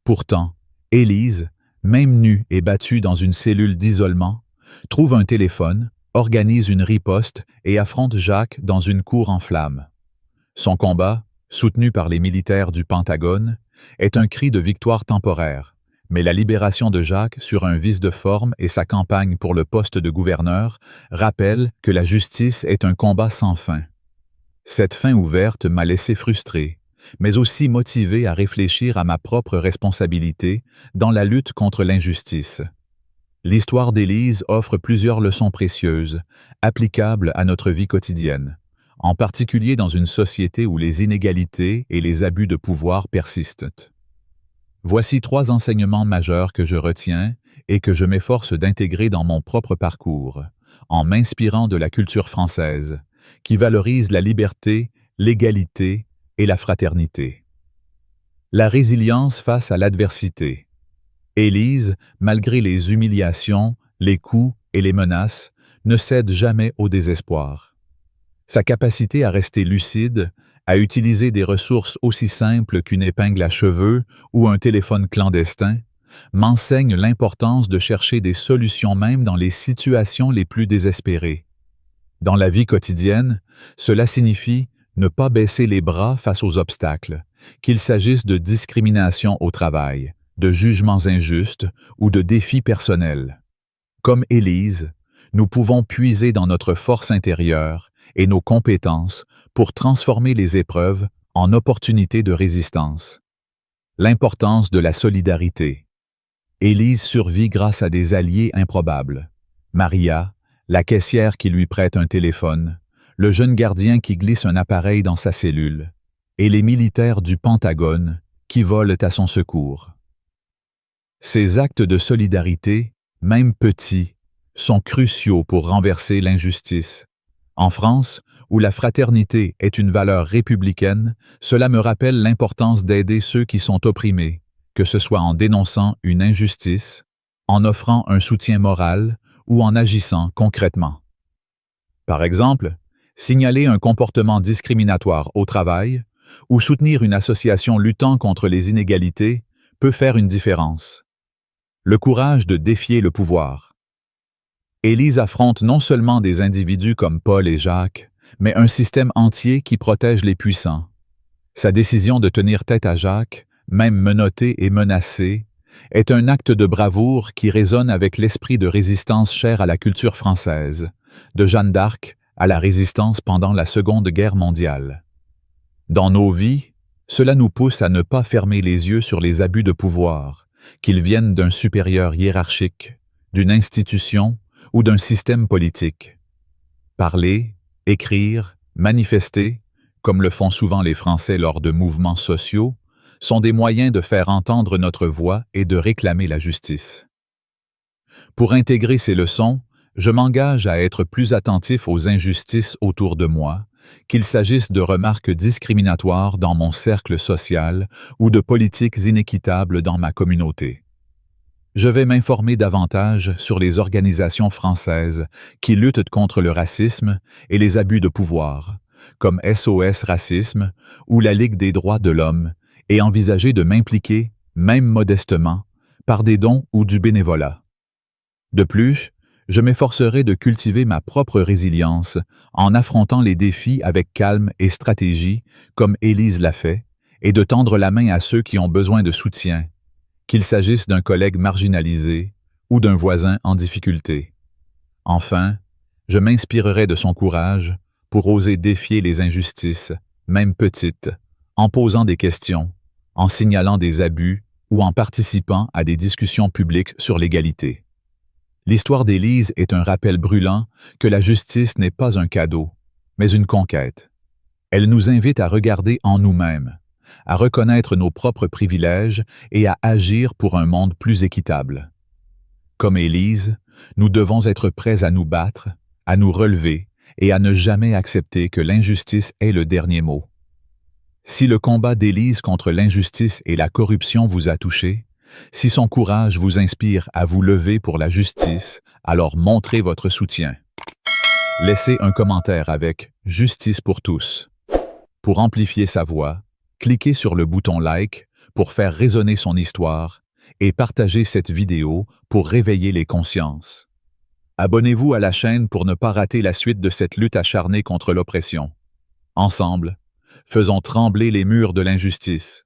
Pourtant, Élise, même nue et battue dans une cellule d'isolement, trouve un téléphone, organise une riposte et affronte Jacques dans une cour en flammes. Son combat, soutenu par les militaires du Pentagone, est un cri de victoire temporaire, mais la libération de Jacques sur un vice de forme et sa campagne pour le poste de gouverneur rappellent que la justice est un combat sans fin. Cette fin ouverte m'a laissé frustré, mais aussi motivé à réfléchir à ma propre responsabilité dans la lutte contre l'injustice. L'histoire d'Élise offre plusieurs leçons précieuses, applicables à notre vie quotidienne, en particulier dans une société où les inégalités et les abus de pouvoir persistent. Voici 3 enseignements majeurs que je retiens et que je m'efforce d'intégrer dans mon propre parcours, en m'inspirant de la culture française, qui valorise la liberté, l'égalité et la fraternité. La résilience face à l'adversité. Élise, malgré les humiliations, les coups et les menaces, ne cède jamais au désespoir. Sa capacité à rester lucide, à utiliser des ressources aussi simples qu'une épingle à cheveux ou un téléphone clandestin, m'enseigne l'importance de chercher des solutions même dans les situations les plus désespérées. Dans la vie quotidienne, cela signifie ne pas baisser les bras face aux obstacles, qu'il s'agisse de discrimination au travail, de jugements injustes ou de défis personnels. Comme Élise, nous pouvons puiser dans notre force intérieure et nos compétences pour transformer les épreuves en opportunités de résistance. L'importance de la solidarité. Élise survit grâce à des alliés improbables. Maria, la caissière qui lui prête un téléphone, le jeune gardien qui glisse un appareil dans sa cellule, et les militaires du Pentagone qui volent à son secours. Ces actes de solidarité, même petits, sont cruciaux pour renverser l'injustice. En France, où la fraternité est une valeur républicaine, cela me rappelle l'importance d'aider ceux qui sont opprimés, que ce soit en dénonçant une injustice, en offrant un soutien moral ou en agissant concrètement. Par exemple, signaler un comportement discriminatoire au travail ou soutenir une association luttant contre les inégalités peut faire une différence. Le courage de défier le pouvoir. Élise affronte non seulement des individus comme Paul et Jacques, mais un système entier qui protège les puissants. Sa décision de tenir tête à Jacques, même menotté et menacé, est un acte de bravoure qui résonne avec l'esprit de résistance cher à la culture française, de Jeanne d'Arc à la résistance pendant la Seconde Guerre mondiale. Dans nos vies, cela nous pousse à ne pas fermer les yeux sur les abus de pouvoir, qu'ils viennent d'un supérieur hiérarchique, d'une institution ou d'un système politique. Parler, écrire, manifester, comme le font souvent les Français lors de mouvements sociaux, sont des moyens de faire entendre notre voix et de réclamer la justice. Pour intégrer ces leçons, je m'engage à être plus attentif aux injustices autour de moi, qu'il s'agisse de remarques discriminatoires dans mon cercle social ou de politiques inéquitables dans ma communauté. Je vais m'informer davantage sur les organisations françaises qui luttent contre le racisme et les abus de pouvoir, comme SOS Racisme ou la Ligue des droits de l'homme, et envisager de m'impliquer, même modestement, par des dons ou du bénévolat. De plus, je m'efforcerai de cultiver ma propre résilience en affrontant les défis avec calme et stratégie, comme Élise l'a fait, et de tendre la main à ceux qui ont besoin de soutien, qu'il s'agisse d'un collègue marginalisé ou d'un voisin en difficulté. Enfin, je m'inspirerai de son courage pour oser défier les injustices, même petites, en posant des questions, en signalant des abus ou en participant à des discussions publiques sur l'égalité. L'histoire d'Élise est un rappel brûlant que la justice n'est pas un cadeau, mais une conquête. Elle nous invite à regarder en nous-mêmes, à reconnaître nos propres privilèges et à agir pour un monde plus équitable. Comme Élise, nous devons être prêts à nous battre, à nous relever et à ne jamais accepter que l'injustice ait le dernier mot. Si le combat d'Élise contre l'injustice et la corruption vous a touché, si son courage vous inspire à vous lever pour la justice, alors montrez votre soutien. Laissez un commentaire avec « Justice pour tous ». Pour amplifier sa voix, cliquez sur le bouton « Like » pour faire résonner son histoire et partagez cette vidéo pour réveiller les consciences. Abonnez-vous à la chaîne pour ne pas rater la suite de cette lutte acharnée contre l'oppression. Ensemble, faisant trembler les murs de l'injustice.